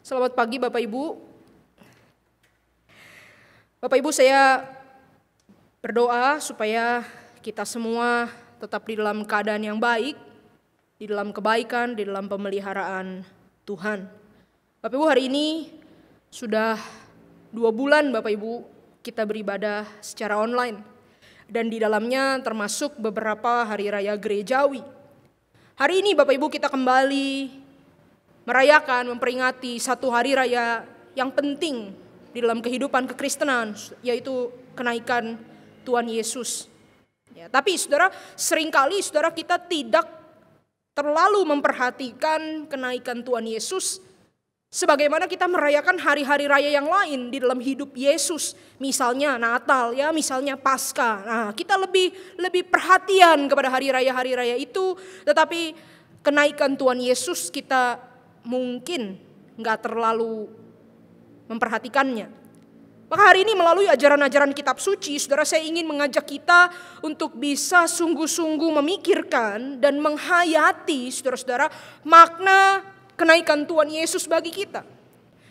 Selamat pagi Bapak Ibu. Bapak Ibu, saya berdoa supaya kita semua tetap di dalam keadaan yang baik, di dalam kebaikan, di dalam pemeliharaan Tuhan. Bapak Ibu, hari ini sudah 2 bulan Bapak Ibu kita beribadah secara online. Dan di dalamnya termasuk beberapa hari raya gerejawi. Hari ini Bapak Ibu kita kembali merayakan, memperingati satu hari raya yang penting di dalam kehidupan kekristenan, yaitu kenaikan Tuhan Yesus. Ya, tapi saudara, seringkali saudara kita tidak terlalu memperhatikan kenaikan Tuhan Yesus sebagaimana kita merayakan hari-hari raya yang lain di dalam hidup Yesus. Misalnya Natal, ya, misalnya Paskah. Nah, kita lebih perhatian kepada hari raya itu, tetapi kenaikan Tuhan Yesus kita mungkin nggak terlalu memperhatikannya. Maka hari ini melalui ajaran-ajaran kitab suci, saudara, saya ingin mengajak kita untuk bisa sungguh-sungguh memikirkan dan menghayati, saudara-saudara, makna kenaikan Tuhan Yesus bagi kita.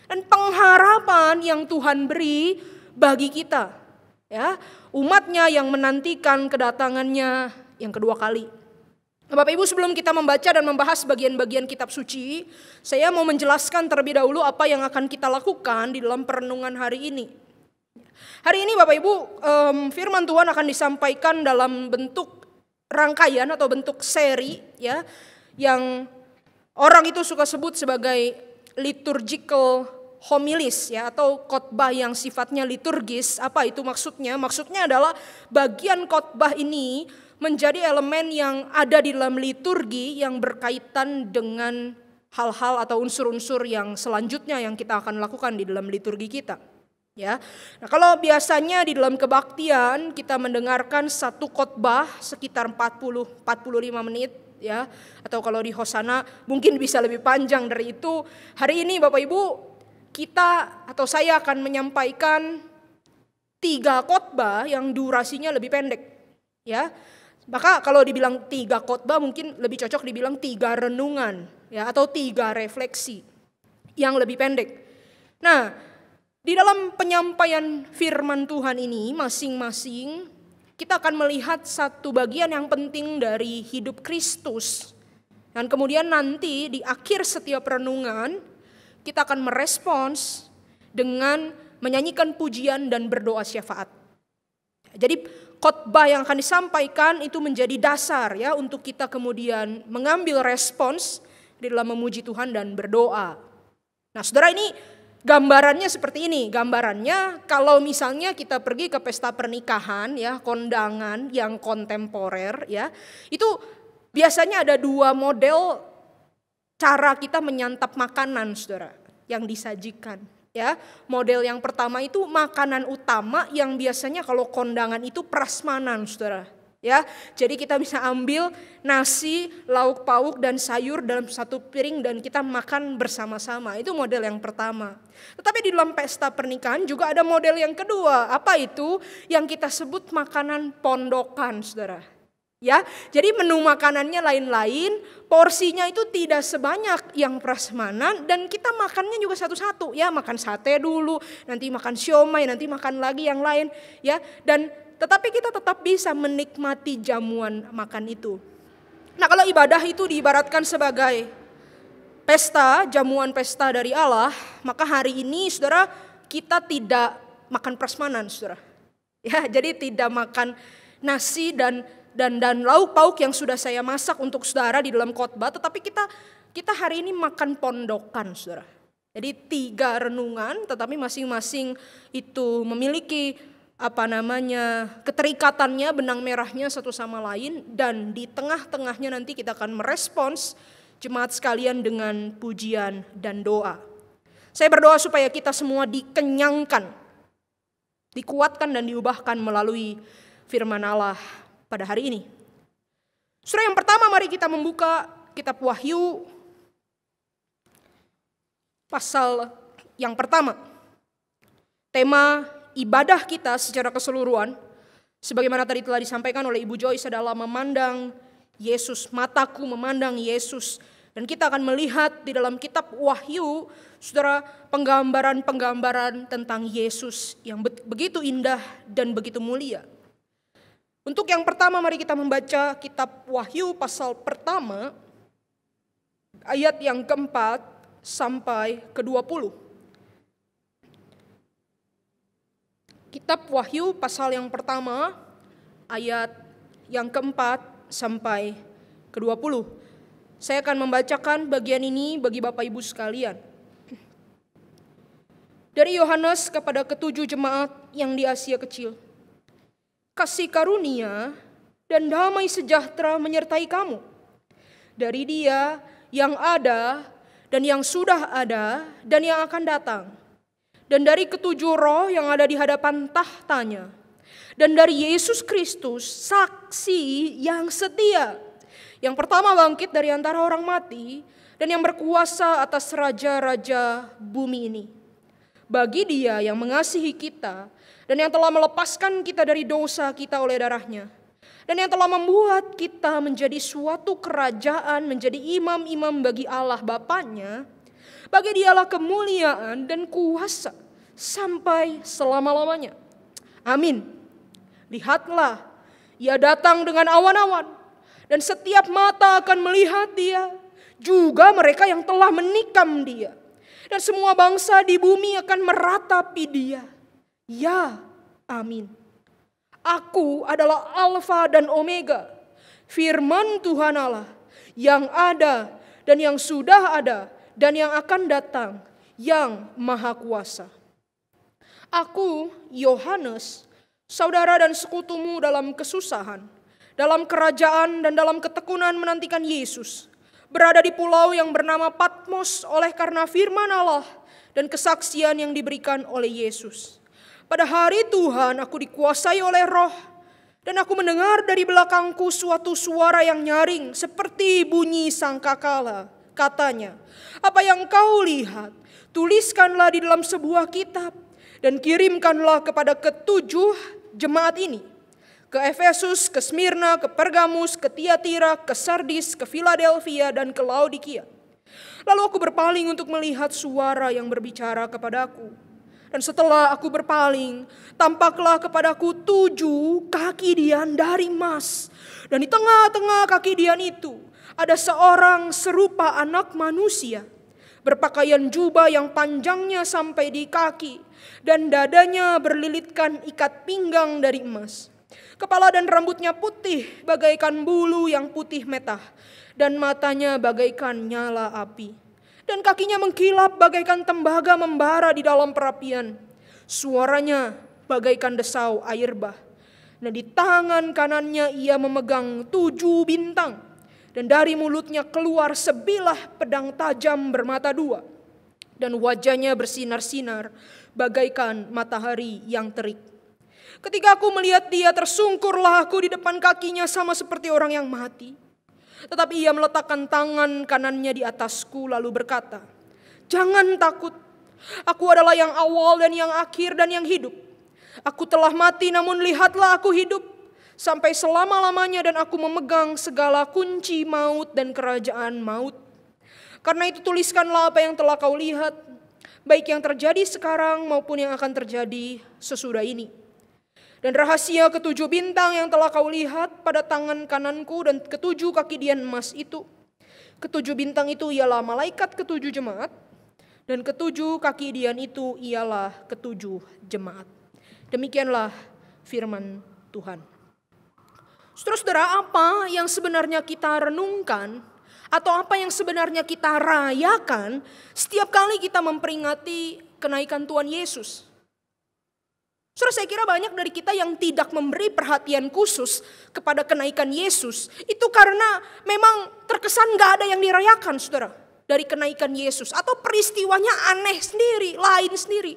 Dan pengharapan yang Tuhan beri bagi kita. Ya, umatnya yang menantikan kedatangannya yang kedua kali. Bapak Ibu, sebelum kita membaca dan membahas bagian-bagian kitab suci, saya mau menjelaskan terlebih dahulu apa yang akan kita lakukan di dalam perenungan hari ini. Hari ini Bapak Ibu, firman Tuhan akan disampaikan dalam bentuk rangkaian atau bentuk seri, ya, yang orang itu suka sebut sebagai liturgical homilis, ya, atau khotbah yang sifatnya liturgis. Apa itu maksudnya? Maksudnya adalah bagian khotbah ini menjadi elemen yang ada di dalam liturgi yang berkaitan dengan hal-hal atau unsur-unsur yang selanjutnya yang kita akan lakukan di dalam liturgi kita. Ya, nah, kalau biasanya di dalam kebaktian kita mendengarkan satu khotbah sekitar 40-45 menit, ya, atau kalau di Hosana mungkin bisa lebih panjang dari itu. Hari ini Bapak Ibu, kita atau saya akan menyampaikan 3 khotbah yang durasinya lebih pendek, ya. Maka kalau dibilang 3 khotbah mungkin lebih cocok dibilang 3 renungan, ya, atau 3 refleksi yang lebih pendek. Nah, di dalam penyampaian firman Tuhan ini masing-masing kita akan melihat satu bagian yang penting dari hidup Kristus. Dan kemudian nanti di akhir setiap renungan kita akan merespons dengan menyanyikan pujian dan berdoa syafaat. Jadi khotbah yang akan disampaikan itu menjadi dasar, ya, untuk kita kemudian mengambil respons di dalam memuji Tuhan dan berdoa. Nah, saudara, ini gambarannya seperti ini. Gambarannya kalau misalnya kita pergi ke pesta pernikahan, ya, kondangan yang kontemporer, ya, itu biasanya ada 2 model cara kita menyantap makanan, saudara, yang disajikan. Ya, model yang pertama itu makanan utama yang biasanya kalau kondangan itu prasmanan, saudara. Ya, jadi kita bisa ambil nasi, lauk pauk dan sayur dalam satu piring dan kita makan bersama-sama. Itu model yang pertama. Tetapi di dalam pesta pernikahan juga ada model yang kedua. Apa itu? Yang kita sebut makanan pondokan, saudara. Ya, jadi menu makanannya lain-lain, porsinya itu tidak sebanyak yang prasmanan dan kita makannya juga satu-satu, ya, makan sate dulu, nanti makan siomay, nanti makan lagi yang lain, ya, dan tetapi kita tetap bisa menikmati jamuan makan itu. Nah, kalau ibadah itu diibaratkan sebagai pesta, jamuan pesta dari Allah, maka hari ini saudara kita tidak makan prasmanan, saudara. Ya, jadi tidak makan nasi dan lauk pauk yang sudah saya masak untuk saudara di dalam khotbah, tetapi kita hari ini makan pondokan, saudara. Jadi 3 renungan, tetapi masing-masing itu memiliki keterikatannya, benang merahnya satu sama lain, dan di tengah-tengahnya nanti kita akan merespons jemaat sekalian dengan pujian dan doa. Saya berdoa supaya kita semua dikenyangkan, dikuatkan dan diubahkan melalui firman Allah pada hari ini. Surah yang pertama, mari kita membuka kitab Wahyu pasal yang pertama. Tema ibadah kita secara keseluruhan, sebagaimana tadi telah disampaikan oleh Ibu Joyce, adalah memandang Yesus. Mataku memandang Yesus Dan kita akan melihat di dalam kitab Wahyu, saudara, penggambaran-penggambaran tentang Yesus yang begitu indah dan begitu mulia. Untuk yang pertama, mari kita membaca kitab Wahyu pasal pertama, ayat yang keempat sampai ke-20. Kitab Wahyu pasal yang pertama, ayat yang keempat sampai ke-20. Saya akan membacakan bagian ini bagi Bapak Ibu sekalian. Dari Yohanes kepada ketujuh jemaat yang di Asia Kecil. Kasih karunia dan damai sejahtera menyertai kamu. Dari Dia yang ada dan yang sudah ada dan yang akan datang. Dan dari ketujuh roh yang ada di hadapan tahtanya. Dan dari Yesus Kristus, saksi yang setia. Yang pertama bangkit dari antara orang mati dan yang berkuasa atas raja-raja bumi ini. Bagi Dia yang mengasihi kita dan yang telah melepaskan kita dari dosa kita oleh darahnya. Dan yang telah membuat kita menjadi suatu kerajaan, menjadi imam-imam bagi Allah Bapanya. Bagi Dialah kemuliaan dan kuasa sampai selama-lamanya. Amin. Lihatlah, Ia datang dengan awan-awan. Dan setiap mata akan melihat Dia, juga mereka yang telah menikam Dia. Dan semua bangsa di bumi akan meratapi Dia. Ya, amin. Aku adalah Alfa dan Omega, firman Tuhan Allah, yang ada dan yang sudah ada dan yang akan datang, yang Maha Kuasa. Aku, Yohanes, saudara dan sekutumu dalam kesusahan, dalam kerajaan dan dalam ketekunan menantikan Yesus, berada di pulau yang bernama Patmos oleh karena firman Allah dan kesaksian yang diberikan oleh Yesus. Pada hari Tuhan aku dikuasai oleh Roh, dan aku mendengar dari belakangku suatu suara yang nyaring seperti bunyi sangkakala. Katanya, apa yang kau lihat, tuliskanlah di dalam sebuah kitab dan kirimkanlah kepada ketujuh jemaat ini. Ke Efesus, ke Smyrna, ke Pergamus, ke Tiatira, ke Sardis, ke Philadelphia, dan ke Laodikia. Lalu aku berpaling untuk melihat suara yang berbicara kepadaku. Dan setelah aku berpaling, tampaklah kepadaku 7 kaki dian dari emas. Dan di tengah-tengah kaki dian itu ada seorang serupa anak manusia, berpakaian jubah yang panjangnya sampai di kaki, dan dadanya berlilitkan ikat pinggang dari emas. Kepala dan rambutnya putih bagaikan bulu yang putih metah, dan matanya bagaikan nyala api. Dan kakinya mengkilap bagaikan tembaga membara di dalam perapian. Suaranya bagaikan desau air bah. Dan di tangan kanannya ia memegang 7 bintang. Dan dari mulutnya keluar sebilah pedang tajam bermata 2. Dan wajahnya bersinar-sinar bagaikan matahari yang terik. Ketika aku melihat Dia, tersungkurlah aku di depan kakinya sama seperti orang yang mati. Tetapi Ia meletakkan tangan kanannya di atasku lalu berkata, jangan takut, aku adalah yang awal dan yang akhir dan yang hidup. Aku telah mati namun lihatlah aku hidup sampai selama-lamanya dan aku memegang segala kunci maut dan kerajaan maut. Karena itu tuliskanlah apa yang telah kau lihat, baik yang terjadi sekarang maupun yang akan terjadi sesudah ini. Dan rahasia 7 bintang yang telah kau lihat pada tangan kananku dan 7 kaki dian emas itu. 7 bintang itu ialah malaikat 7 jemaat, dan 7 kaki dian itu ialah 7 jemaat. Demikianlah firman Tuhan. Saudara-saudara, apa yang sebenarnya kita renungkan atau apa yang sebenarnya kita rayakan setiap kali kita memperingati kenaikan Tuhan Yesus? Saudara, saya kira banyak dari kita yang tidak memberi perhatian khusus kepada kenaikan Yesus. Itu karena memang terkesan gak ada yang dirayakan, saudara, dari kenaikan Yesus. Atau peristiwanya aneh sendiri, lain sendiri,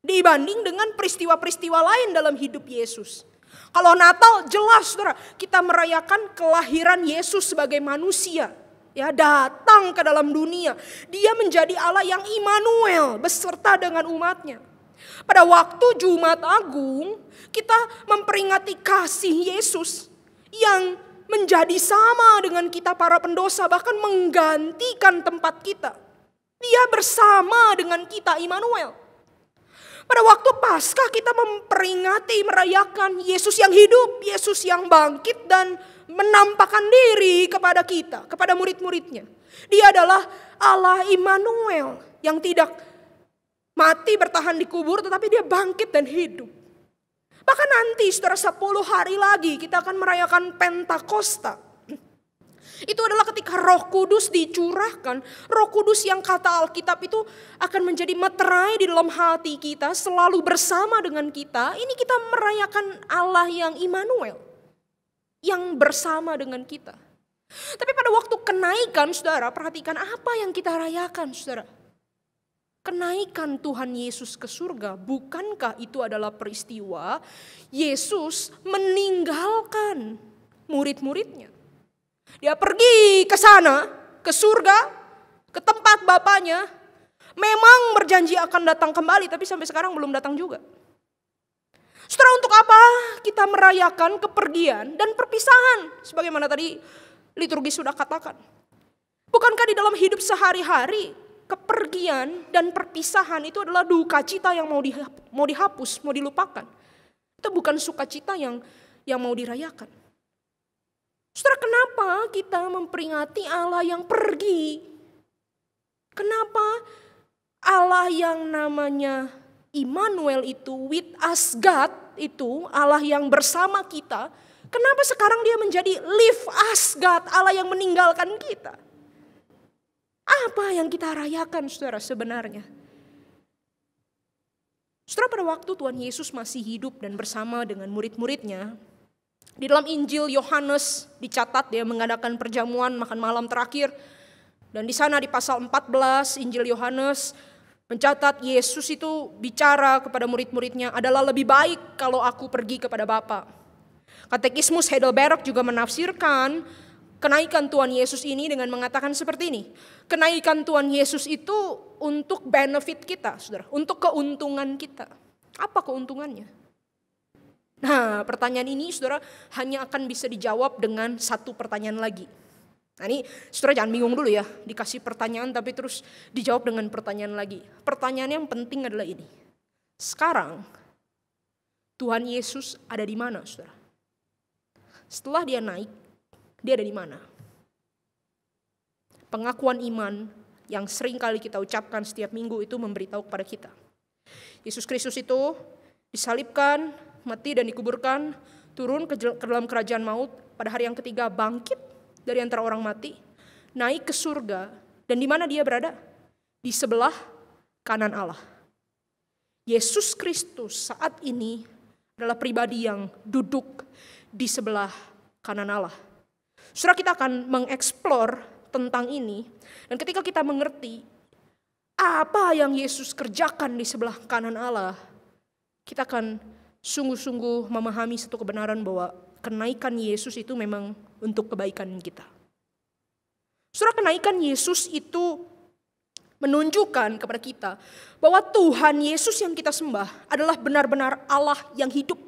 dibanding dengan peristiwa-peristiwa lain dalam hidup Yesus. Kalau Natal jelas, saudara, kita merayakan kelahiran Yesus sebagai manusia. Ya, datang ke dalam dunia. Dia menjadi Allah yang Immanuel beserta dengan umatnya. Pada waktu Jumat Agung, kita memperingati kasih Yesus yang menjadi sama dengan kita para pendosa, bahkan menggantikan tempat kita. Dia bersama dengan kita, Immanuel. Pada waktu Paskah kita memperingati, merayakan Yesus yang hidup, Yesus yang bangkit dan menampakkan diri kepada kita, kepada murid-muridnya. Dia adalah Allah Immanuel yang tidak mati bertahan di kubur, tetapi dia bangkit dan hidup. Bahkan nanti saudara 10 hari lagi kita akan merayakan Pentakosta. Itu adalah ketika Roh Kudus dicurahkan. Roh Kudus yang kata Alkitab itu akan menjadi meterai di dalam hati kita, selalu bersama dengan kita. Ini kita merayakan Allah yang Immanuel, yang bersama dengan kita. Tapi pada waktu kenaikan, saudara, perhatikan apa yang kita rayakan, saudara. Kenaikan Tuhan Yesus ke surga, bukankah itu adalah peristiwa Yesus meninggalkan murid-muridnya? Dia pergi ke sana, ke surga, ke tempat Bapaknya. Memang berjanji akan datang kembali, tapi sampai sekarang belum datang juga. Saudara, untuk apa kita merayakan kepergian dan perpisahan? Sebagaimana tadi liturgi sudah katakan. Bukankah di dalam hidup sehari-hari, kepergian dan perpisahan itu adalah duka cita yang mau dihapus, mau dilupakan. Itu bukan sukacita yang mau dirayakan. Saudara, kenapa kita memperingati Allah yang pergi? Kenapa Allah yang namanya Immanuel itu, with us God itu, Allah yang bersama kita, kenapa sekarang dia menjadi leave us God, Allah yang meninggalkan kita? Apa yang kita rayakan, saudara, sebenarnya? Saudara, pada waktu Tuhan Yesus masih hidup dan bersama dengan murid-muridnya, di dalam Injil Yohanes dicatat dia mengadakan perjamuan makan malam terakhir. Dan di sana di pasal 14 Injil Yohanes mencatat Yesus itu bicara kepada murid-muridnya, adalah lebih baik kalau aku pergi kepada Bapa. Katekismus Heidelberg juga menafsirkan kenaikan Tuhan Yesus ini dengan mengatakan seperti ini. Kenaikan Tuhan Yesus itu untuk benefit kita, saudara, untuk keuntungan kita. Apa keuntungannya? Nah, pertanyaan ini saudara hanya akan bisa dijawab dengan satu pertanyaan lagi. Nah, ini saudara jangan bingung dulu ya, dikasih pertanyaan tapi terus dijawab dengan pertanyaan lagi. Pertanyaan yang penting adalah ini. Sekarang Tuhan Yesus ada di mana, saudara? Setelah dia naik, dia ada di mana? Pengakuan iman yang sering kali kita ucapkan setiap minggu itu memberitahu kepada kita. Yesus Kristus itu disalibkan, mati dan dikuburkan, turun ke dalam kerajaan maut, pada hari yang ketiga bangkit dari antara orang mati, naik ke surga, dan di mana dia berada? Di sebelah kanan Allah. Yesus Kristus saat ini adalah pribadi yang duduk di sebelah kanan Allah. Saudara, kita akan mengeksplor tentang ini, dan ketika kita mengerti apa yang Yesus kerjakan di sebelah kanan Allah, kita akan sungguh-sungguh memahami satu kebenaran bahwa kenaikan Yesus itu memang untuk kebaikan kita. Saudara, kenaikan Yesus itu menunjukkan kepada kita bahwa Tuhan Yesus yang kita sembah adalah benar-benar Allah yang hidup.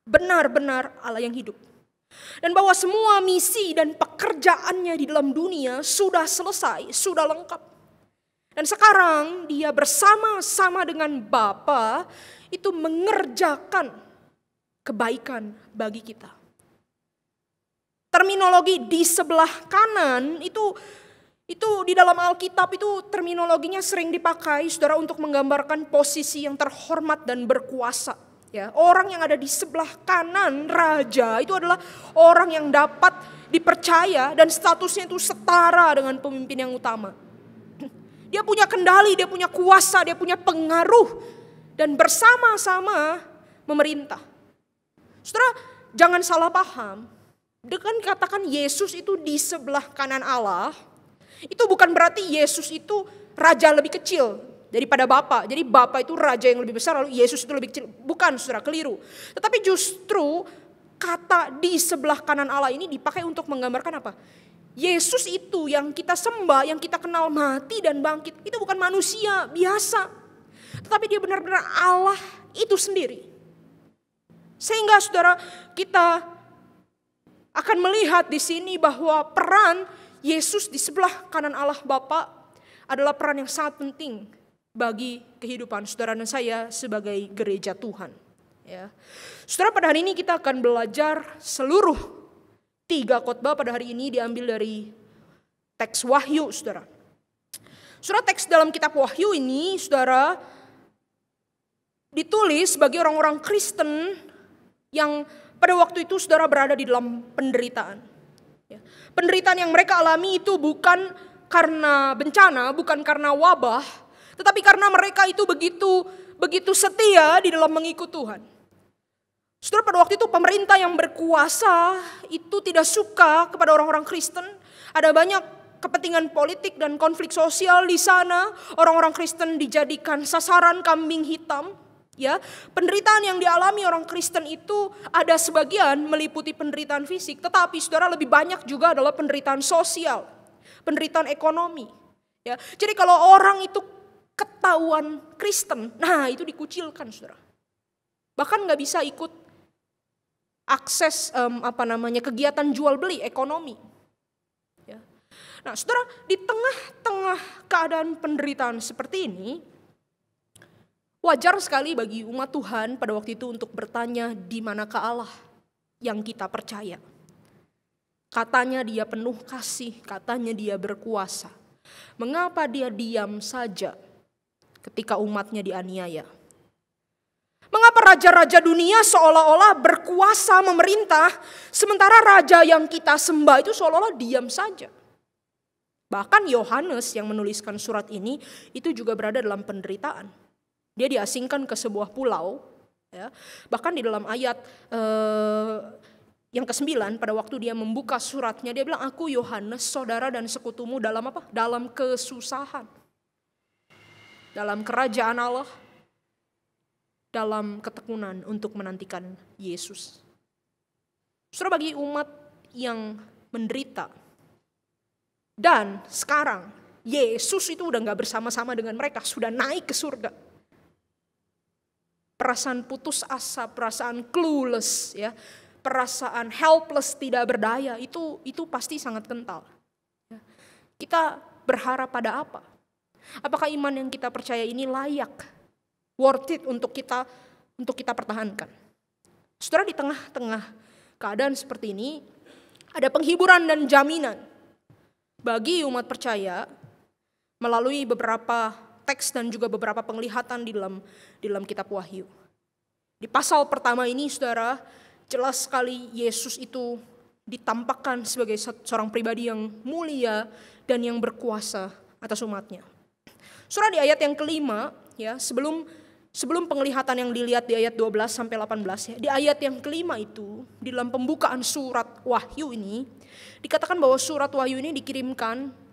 Benar-benar Allah yang hidup. Dan bahwa semua misi dan pekerjaannya di dalam dunia sudah selesai, sudah lengkap. Dan sekarang dia bersama-sama dengan Bapa itu mengerjakan kebaikan bagi kita. Terminologi di sebelah kanan itu di dalam Alkitab itu terminologinya sering dipakai, saudara, untuk menggambarkan posisi yang terhormat dan berkuasa. Ya, orang yang ada di sebelah kanan raja itu adalah orang yang dapat dipercaya dan statusnya itu setara dengan pemimpin yang utama. Dia punya kendali, dia punya kuasa, dia punya pengaruh. Dan bersama-sama memerintah. Saudara, jangan salah paham. Dengan katakan Yesus itu di sebelah kanan Allah, itu bukan berarti Yesus itu raja lebih kecil daripada Bapa. Jadi Bapa itu raja yang lebih besar, lalu Yesus itu lebih kecil. Bukan, saudara, keliru. Tetapi justru kata di sebelah kanan Allah ini dipakai untuk menggambarkan apa? Yesus itu yang kita sembah, yang kita kenal mati dan bangkit, itu bukan manusia biasa. Tetapi dia benar-benar Allah itu sendiri. Sehingga saudara, kita akan melihat di sini bahwa peran Yesus di sebelah kanan Allah Bapa adalah peran yang sangat penting bagi kehidupan saudara dan saya sebagai gereja Tuhan. Ya. Saudara, pada hari ini kita akan belajar seluruh 3 khotbah pada hari ini diambil dari teks Wahyu, saudara. Saudara, teks dalam kitab Wahyu ini, saudara, ditulis bagi orang-orang Kristen yang pada waktu itu saudara berada di dalam penderitaan. Ya. Penderitaan yang mereka alami itu bukan karena bencana, bukan karena wabah, tetapi karena mereka itu begitu setia di dalam mengikut Tuhan. Saudara, pada waktu itu pemerintah yang berkuasa itu tidak suka kepada orang-orang Kristen. Ada banyak kepentingan politik dan konflik sosial di sana. Orang-orang Kristen dijadikan sasaran kambing hitam. Ya, penderitaan yang dialami orang Kristen itu ada sebagian meliputi penderitaan fisik, tetapi saudara lebih banyak juga adalah penderitaan sosial, penderitaan ekonomi. Ya, jadi kalau orang itu ketahuan Kristen, nah itu dikucilkan, saudara. Bahkan nggak bisa ikut akses kegiatan jual beli ekonomi. Ya. Nah, saudara, di tengah-tengah keadaan penderitaan seperti ini, wajar sekali bagi umat Tuhan pada waktu itu untuk bertanya, di manakah Allah yang kita percaya? Katanya dia penuh kasih, katanya dia berkuasa. Mengapa dia diam saja ketika umatnya dianiaya? Mengapa raja-raja dunia seolah-olah berkuasa memerintah, sementara raja yang kita sembah itu seolah-olah diam saja? Bahkan Yohanes yang menuliskan surat ini itu juga berada dalam penderitaan. Dia diasingkan ke sebuah pulau, ya. Bahkan di dalam ayat yang ke-9 pada waktu dia membuka suratnya, dia bilang, aku Yohanes, saudara dan sekutumu dalam apa? Dalam kesusahan, dalam kerajaan Allah, dalam ketekunan untuk menantikan Yesus. Saudara, bagi umat yang menderita, dan sekarang Yesus itu udah gak bersama-sama dengan mereka, sudah naik ke surga. Perasaan putus asa, perasaan clueless, ya, perasaan helpless, tidak berdaya, itu pasti sangat kental. Ya. Kita berharap pada apa? Apakah iman yang kita percaya ini layak, worth it untuk kita pertahankan? Saudara, di tengah-tengah keadaan seperti ini, ada penghiburan dan jaminan bagi umat percaya melalui beberapa teks dan juga beberapa penglihatan di dalam kitab Wahyu. Di pasal pertama ini, saudara, jelas sekali Yesus itu ditampakkan sebagai seorang pribadi yang mulia dan yang berkuasa atas umatnya. Saudara, di ayat yang kelima, ya, sebelum penglihatan yang dilihat di ayat 12 sampai 18, ya, di ayat yang kelima itu, di dalam pembukaan surat Wahyu ini, dikatakan bahwa surat Wahyu ini dikirimkan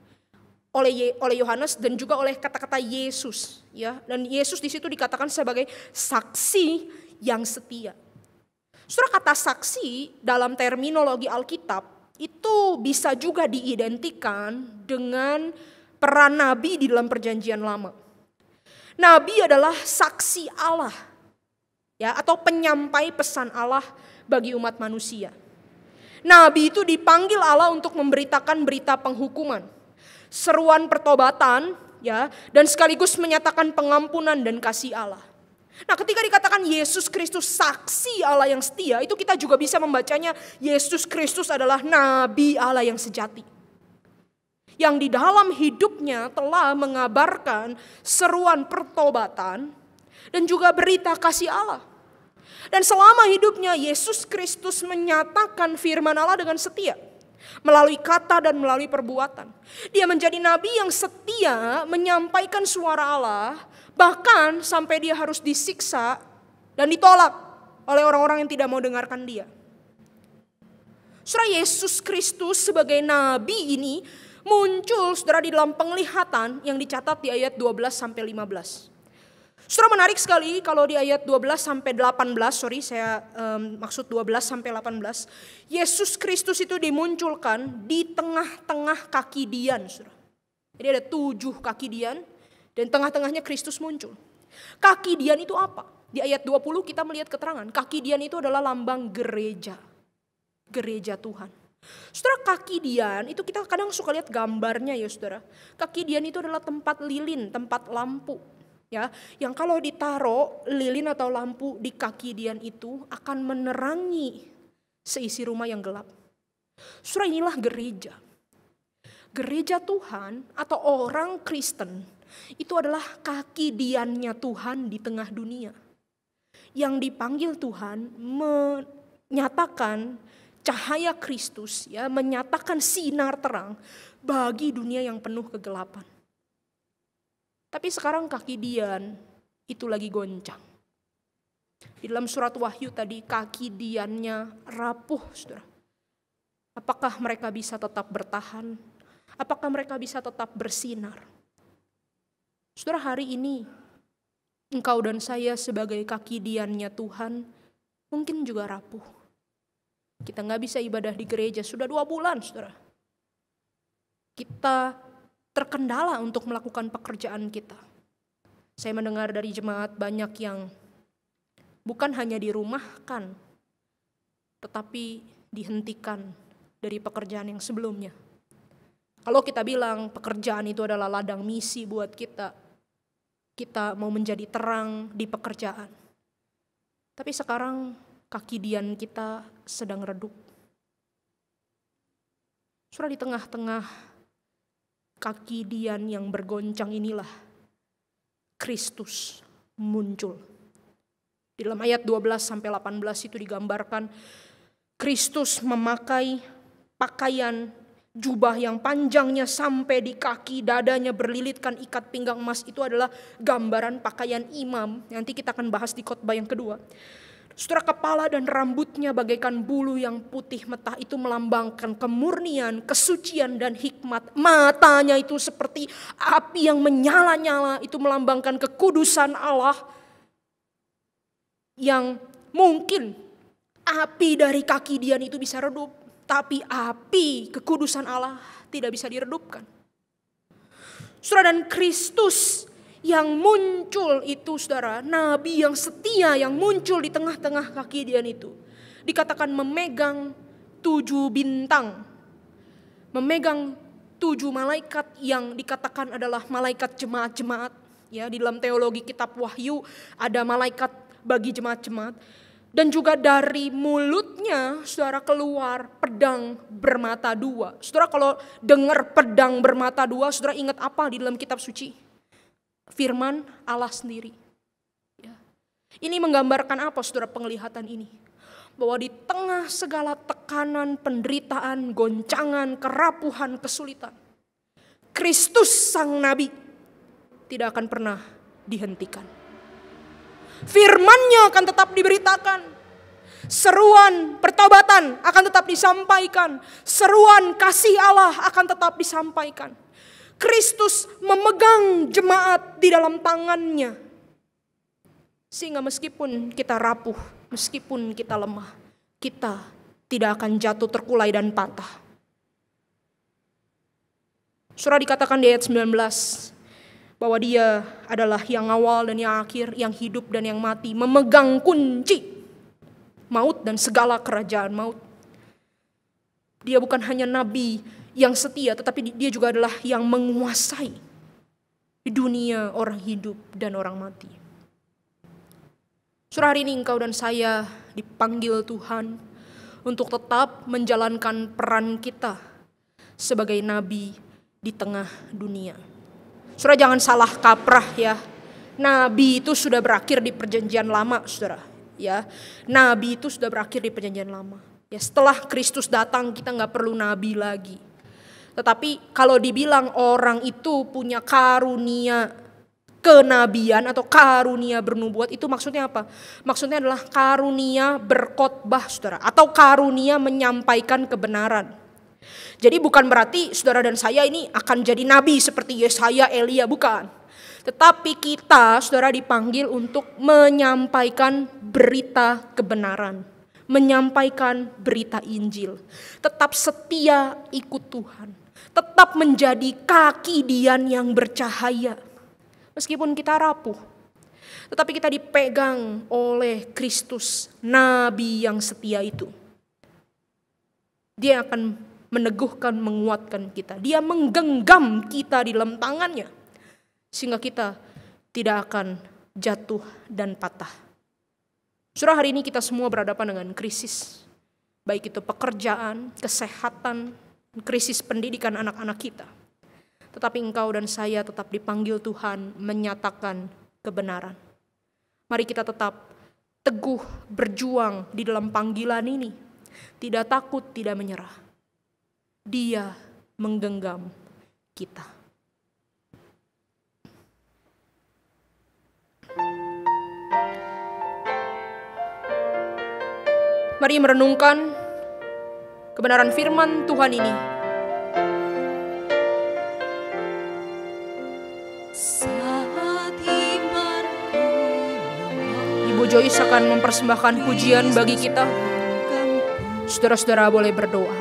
oleh Yohanes dan juga oleh kata-kata Yesus, ya. Dan Yesus di situ dikatakan sebagai saksi yang setia. Saudara, kata saksi dalam terminologi Alkitab itu bisa juga diidentikan dengan peran nabi di dalam Perjanjian Lama. Nabi adalah saksi Allah, ya, atau penyampai pesan Allah bagi umat manusia. Nabi itu dipanggil Allah untuk memberitakan berita penghukuman, seruan pertobatan, ya, dan sekaligus menyatakan pengampunan dan kasih Allah. Nah, ketika dikatakan Yesus Kristus saksi Allah yang setia, itu kita juga bisa membacanya Yesus Kristus adalah nabi Allah yang sejati, yang di dalam hidupnya telah mengabarkan seruan pertobatan dan juga berita kasih Allah. Dan selama hidupnya Yesus Kristus menyatakan firman Allah dengan setia, melalui kata dan melalui perbuatan. Dia menjadi nabi yang setia menyampaikan suara Allah, bahkan sampai dia harus disiksa dan ditolak oleh orang-orang yang tidak mau dengarkan dia. Saudara, Yesus Kristus sebagai nabi ini muncul, saudara, di dalam penglihatan yang dicatat di ayat 12 sampai 15. Saudara, menarik sekali kalau di ayat 12 sampai 18, maksud 12 sampai 18, Yesus Kristus itu dimunculkan di tengah-tengah kaki dian, saudara. Jadi ada 7 kaki dian dan tengah-tengahnya Kristus muncul. Kaki dian itu apa? Di ayat 20 kita melihat keterangan, kaki dian itu adalah lambang gereja. gereja Tuhan. Saudara, kaki Dian itu kita kadang suka lihat gambarnya ya saudara. Kaki Dian itu adalah tempat lilin, tempat lampu. Ya, yang kalau ditaruh lilin atau lampu di kaki Dian itu akan menerangi seisi rumah yang gelap. Saudara, inilah gereja. Gereja Tuhan atau orang Kristen itu adalah kaki Diannya Tuhan di tengah dunia. Yang dipanggil Tuhan menyatakan cahaya Kristus, ya, menyatakan sinar terang bagi dunia yang penuh kegelapan. Tapi sekarang kaki Dian itu lagi goncang. Di dalam surat Wahyu tadi kaki Diannya rapuh, saudara. Apakah mereka bisa tetap bertahan? Apakah mereka bisa tetap bersinar? Saudara, hari ini engkau dan saya sebagai kaki Diannya Tuhan mungkin juga rapuh. Kita gak bisa ibadah di gereja sudah 2 bulan, saudara. Kita terkendala untuk melakukan pekerjaan kita. Saya mendengar dari jemaat banyak yang bukan hanya dirumahkan, tetapi dihentikan dari pekerjaan yang sebelumnya. Kalau kita bilang pekerjaan itu adalah ladang misi buat kita, kita mau menjadi terang di pekerjaan. Tapi sekarang kaki Dian kita sedang redup. Saudara, di tengah-tengah kaki Dian yang bergoncang inilah Kristus muncul. Di dalam ayat 12-18 itu digambarkan Kristus memakai pakaian jubah yang panjangnya sampai di kaki, dadanya berlilitkan ikat pinggang emas. Itu adalah gambaran pakaian imam. Nanti kita akan bahas di khotbah yang kedua. Saudara, kepala dan rambutnya bagaikan bulu yang putih metah, itu melambangkan kemurnian, kesucian dan hikmat. Matanya itu seperti api yang menyala-nyala, itu melambangkan kekudusan Allah. Yang mungkin api dari kaki Dian itu bisa redup, tapi api kekudusan Allah tidak bisa diredupkan. Saudara, dan Kristus yang muncul itu, saudara, nabi yang setia yang muncul di tengah-tengah kaki Dian itu, dikatakan memegang 7 bintang, memegang 7 malaikat yang dikatakan adalah malaikat jemaat-jemaat. Ya, di dalam teologi kitab Wahyu ada malaikat bagi jemaat-jemaat. Dan juga dari mulutnya, saudara, keluar pedang bermata 2. Saudara, kalau dengar pedang bermata 2, saudara ingat apa di dalam kitab suci? Firman Allah sendiri. Ya. Ini menggambarkan apa, saudara, penglihatan ini? Bahwa di tengah segala tekanan, penderitaan, goncangan, kerapuhan, kesulitan, Kristus sang nabi tidak akan pernah dihentikan. Firman-Nya akan tetap diberitakan. Seruan pertobatan akan tetap disampaikan. Seruan kasih Allah akan tetap disampaikan. Kristus memegang jemaat di dalam tangannya. Sehingga meskipun kita rapuh, meskipun kita lemah, kita tidak akan jatuh terkulai dan patah. Surah dikatakan di ayat 19 bahwa Dia adalah yang awal dan yang akhir, yang hidup dan yang mati, memegang kunci maut dan segala kerajaan maut. Dia bukan hanya nabi yang setia, tetapi Dia juga adalah yang menguasai di dunia orang hidup dan orang mati. Saudara, hari ini engkau dan saya dipanggil Tuhan untuk tetap menjalankan peran kita sebagai nabi di tengah dunia. Saudara, jangan salah kaprah ya. Nabi itu sudah berakhir di perjanjian lama, saudara. Ya, nabi itu sudah berakhir di perjanjian lama. Ya, setelah Kristus datang kita nggak perlu nabi lagi. Tetapi kalau dibilang orang itu punya karunia kenabian atau karunia bernubuat, itu maksudnya apa? Maksudnya adalah karunia berkhotbah, saudara, atau karunia menyampaikan kebenaran. Jadi bukan berarti saudara dan saya ini akan jadi nabi seperti Yesaya, Elia, bukan. Tetapi kita, saudara, dipanggil untuk menyampaikan berita kebenaran, menyampaikan berita Injil. Tetap setia ikut Tuhan, tetap menjadi kaki Dian yang bercahaya. Meskipun kita rapuh, tetapi kita dipegang oleh Kristus, nabi yang setia itu. Dia akan meneguhkan, menguatkan kita. Dia menggenggam kita di dalam tangannya, sehingga kita tidak akan jatuh dan patah. Saudara, hari ini kita semua berhadapan dengan krisis. Baik itu pekerjaan, kesehatan, krisis pendidikan anak-anak kita. Tetapi engkau dan saya tetap dipanggil Tuhan menyatakan kebenaran. Mari kita tetap teguh berjuang di dalam panggilan ini. Tidak takut, tidak menyerah. Dia menggenggam kita. Mari merenungkan kebenaran firman Tuhan ini. Ibu Joyce akan mempersembahkan pujian bagi kita. Saudara-saudara boleh berdoa.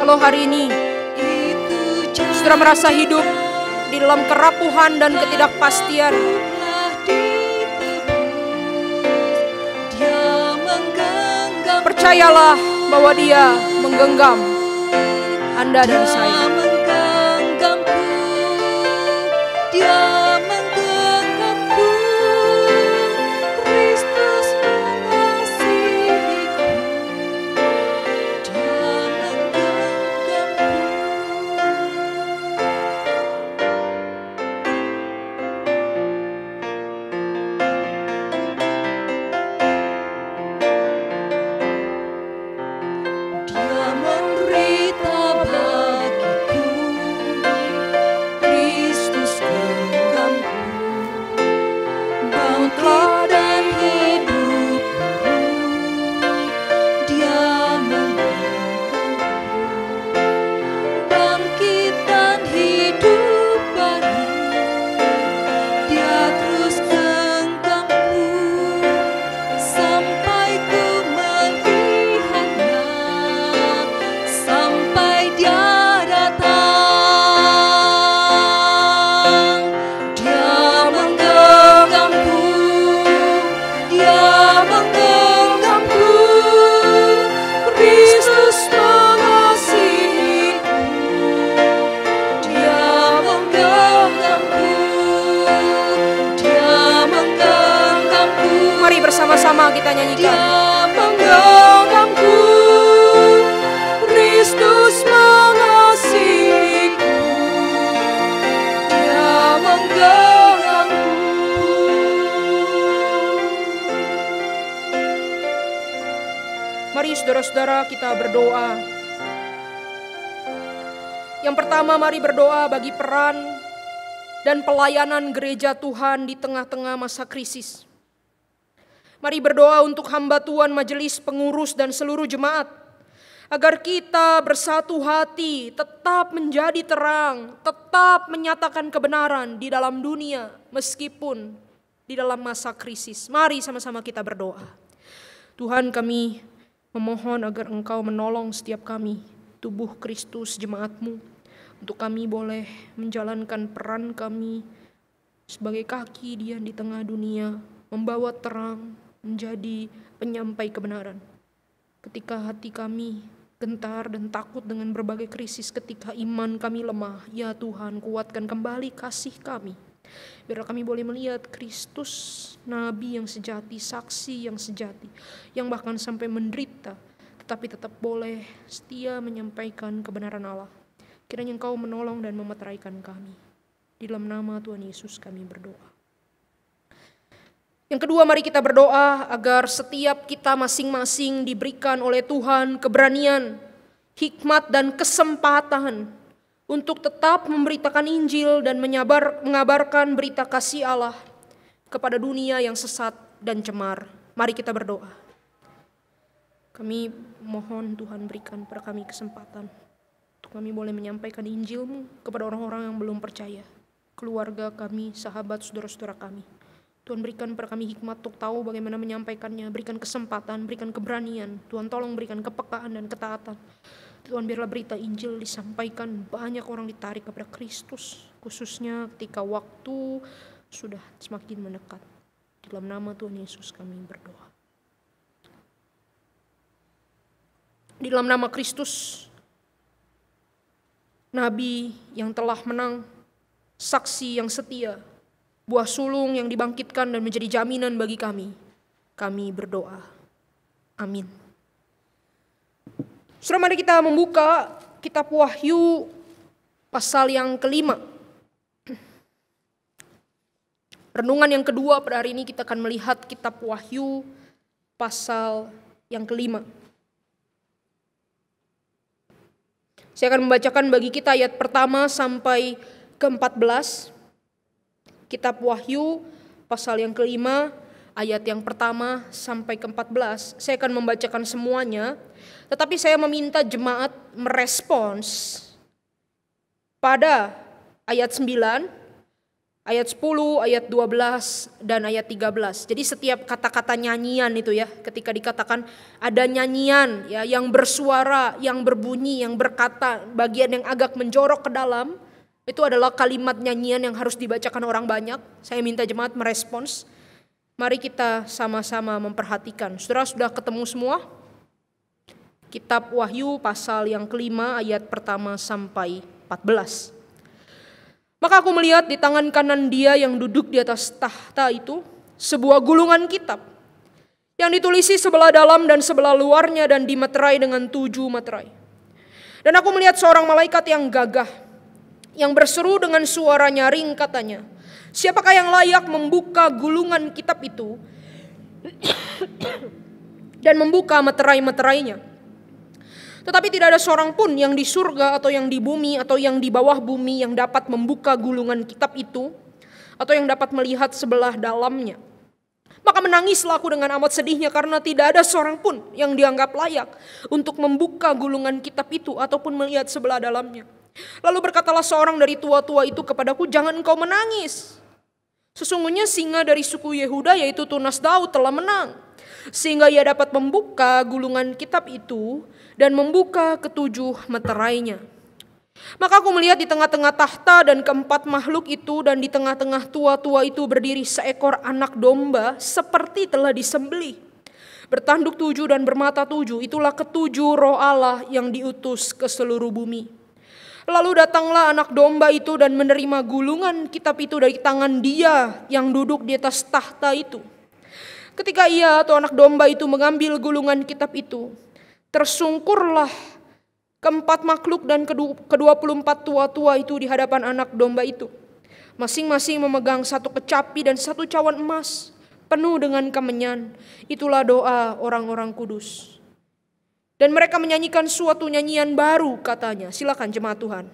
Kalau hari ini saudara merasa hidup di dalam kerapuhan dan ketidakpastian, percayalah bahwa Dia menggenggam Anda dan saya. Bersama-sama kita nyanyikan. Dia menggenggamku, Kristus mengasihiku. Dia menggenggamku. Mari saudara-saudara kita berdoa. Yang pertama, mari berdoa bagi peran dan pelayanan gereja Tuhan di tengah-tengah masa krisis. Mari berdoa untuk hamba Tuhan, majelis pengurus dan seluruh jemaat, agar kita bersatu hati tetap menjadi terang, tetap menyatakan kebenaran di dalam dunia meskipun di dalam masa krisis. Mari sama-sama kita berdoa. Tuhan, kami memohon agar Engkau menolong setiap kami, tubuh Kristus, jemaat-Mu, untuk kami boleh menjalankan peran kami sebagai kaki Dia di tengah dunia, membawa terang, menjadi penyampai kebenaran. Ketika hati kami gentar dan takut dengan berbagai krisis, ketika iman kami lemah, ya Tuhan, kuatkan kembali kasih kami. Biar kami boleh melihat Kristus, Nabi yang sejati, saksi yang sejati, yang bahkan sampai menderita, tetapi tetap boleh setia menyampaikan kebenaran Allah. Kiranya Engkau menolong dan memeteraikan kami. Di dalam nama Tuhan Yesus kami berdoa. Yang kedua, mari kita berdoa agar setiap kita masing-masing diberikan oleh Tuhan keberanian, hikmat dan kesempatan untuk tetap memberitakan Injil dan mengabarkan berita kasih Allah kepada dunia yang sesat dan cemar. Mari kita berdoa. Kami mohon Tuhan berikan pada kami kesempatan untuk kami boleh menyampaikan Injil-Mu kepada orang-orang yang belum percaya, keluarga kami, sahabat, saudara-saudara kami. Tuhan berikan pada kami hikmat untuk tahu bagaimana menyampaikannya, berikan kesempatan, berikan keberanian. Tuhan tolong berikan kepekaan dan ketaatan. Tuhan biarlah berita Injil disampaikan, banyak orang ditarik kepada Kristus, khususnya ketika waktu sudah semakin mendekat. Di dalam nama Tuhan Yesus kami berdoa. Di dalam nama Kristus, Nabi yang telah menang, saksi yang setia, buah sulung yang dibangkitkan dan menjadi jaminan bagi kami berdoa. Amin. Saudara, mari kita membuka kitab Wahyu pasal yang kelima. Renungan yang kedua pada hari ini kita akan melihat kitab Wahyu pasal yang kelima. Saya akan membacakan bagi kita ayat pertama sampai ke-14. Kitab Wahyu pasal yang kelima, ayat yang pertama sampai ke-14. Saya akan membacakan semuanya, tetapi saya meminta jemaat merespons pada ayat 9, ayat 10, ayat 12, dan ayat 13. Jadi setiap kata-kata nyanyian itu ya, ketika dikatakan ada nyanyian ya, yang bersuara, yang berbunyi, yang berkata, bagian yang agak menjorok ke dalam, itu adalah kalimat nyanyian yang harus dibacakan orang banyak. Saya minta jemaat merespons. Mari kita sama-sama memperhatikan. Saudara sudah ketemu semua? Kitab Wahyu pasal yang kelima ayat pertama sampai 14. Maka aku melihat di tangan kanan Dia yang duduk di atas tahta itu sebuah gulungan kitab yang ditulisi sebelah dalam dan sebelah luarnya dan dimeterai dengan 7 meterai. Dan aku melihat seorang malaikat yang gagah yang berseru dengan suara nyaring, katanya, siapakah yang layak membuka gulungan kitab itu dan membuka meterai-meterainya? Tetapi tidak ada seorang pun yang di surga atau yang di bumi atau yang di bawah bumi yang dapat membuka gulungan kitab itu atau yang dapat melihat sebelah dalamnya. Maka menangislah aku dengan amat sedihnya karena tidak ada seorang pun yang dianggap layak untuk membuka gulungan kitab itu ataupun melihat sebelah dalamnya. Lalu berkatalah seorang dari tua-tua itu kepadaku, jangan engkau menangis. Sesungguhnya singa dari suku Yehuda yaitu tunas Daud telah menang, sehingga ia dapat membuka gulungan kitab itu dan membuka ke-7 meterainya. Maka aku melihat di tengah-tengah tahta dan keempat makhluk itu dan di tengah-tengah tua-tua itu berdiri seekor anak domba seperti telah disembelih, bertanduk 7 dan bermata 7. Itulah ke-7 roh Allah yang diutus ke seluruh bumi. Lalu datanglah anak domba itu dan menerima gulungan kitab itu dari tangan Dia yang duduk di atas tahta itu. Ketika ia atau anak domba itu mengambil gulungan kitab itu, tersungkurlah keempat makhluk dan ke-24 tua-tua itu di hadapan anak domba itu. Masing-masing memegang satu kecapi dan satu cawan emas penuh dengan kemenyan. Itulah doa orang-orang kudus. Dan mereka menyanyikan suatu nyanyian baru, katanya. Silakan jemaat Tuhan.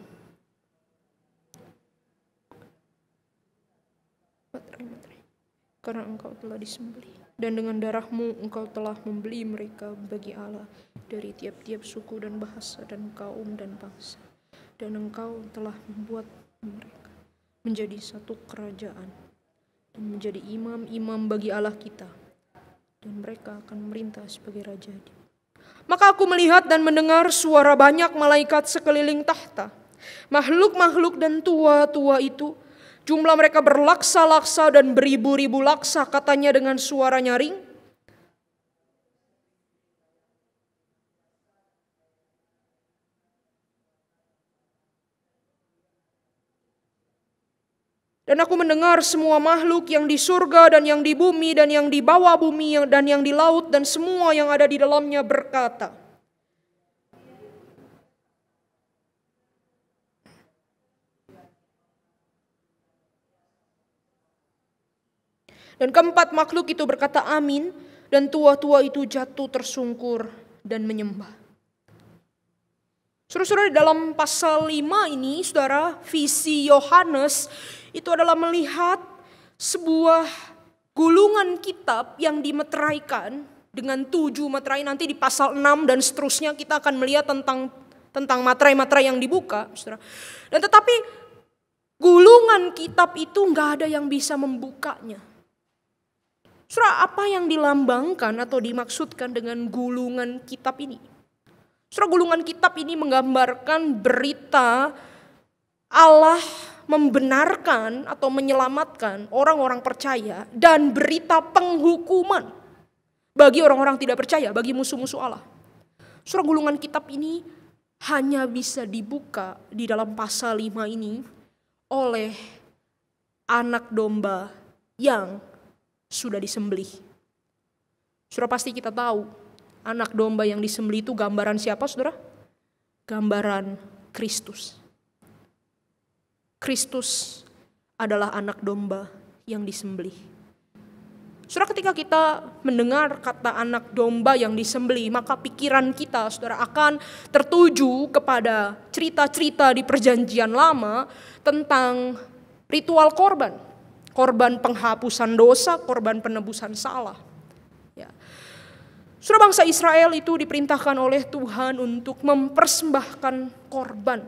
Karena engkau telah disembelih dan dengan darah-Mu engkau telah membeli mereka bagi Allah dari tiap-tiap suku dan bahasa dan kaum dan bangsa. Dan engkau telah membuat mereka menjadi satu kerajaan dan menjadi imam-imam bagi Allah kita. Dan mereka akan memerintah sebagai raja. Maka aku melihat dan mendengar suara banyak malaikat sekeliling tahta, makhluk-makhluk dan tua-tua itu. Jumlah mereka berlaksa-laksa dan beribu-ribu laksa, katanya dengan suara nyaring. Dan aku mendengar semua makhluk yang di surga dan yang di bumi dan yang di bawah bumi dan yang di laut dan semua yang ada di dalamnya berkata, dan keempat makhluk itu berkata amin, dan tua-tua itu jatuh tersungkur dan menyembah. Saudara-saudara, dalam pasal 5 ini, saudara, visi Yohanes itu adalah melihat sebuah gulungan kitab yang dimeteraikan dengan 7 meterai. Nanti di pasal 6 dan seterusnya kita akan melihat tentang materai-materai yang dibuka, saudara. Dan tetapi gulungan kitab itu nggak ada yang bisa membukanya. Saudara, apa yang dilambangkan atau dimaksudkan dengan gulungan kitab ini? Saudara, gulungan kitab ini menggambarkan berita Allah membenarkan atau menyelamatkan orang-orang percaya dan berita penghukuman bagi orang-orang tidak percaya, bagi musuh-musuh Allah. Saudara, gulungan kitab ini hanya bisa dibuka di dalam pasal 5 ini oleh anak domba yang sudah disembelih. Saudara, pasti kita tahu anak domba yang disembelih itu gambaran siapa, saudara? Gambaran Kristus. Kristus adalah anak domba yang disembelih. Saudara, ketika kita mendengar kata anak domba yang disembelih, maka pikiran kita, saudara, akan tertuju kepada cerita-cerita di Perjanjian Lama tentang ritual korban. Korban penghapusan dosa, korban penebusan salah. Saudara, bangsa Israel itu diperintahkan oleh Tuhan untuk mempersembahkan korban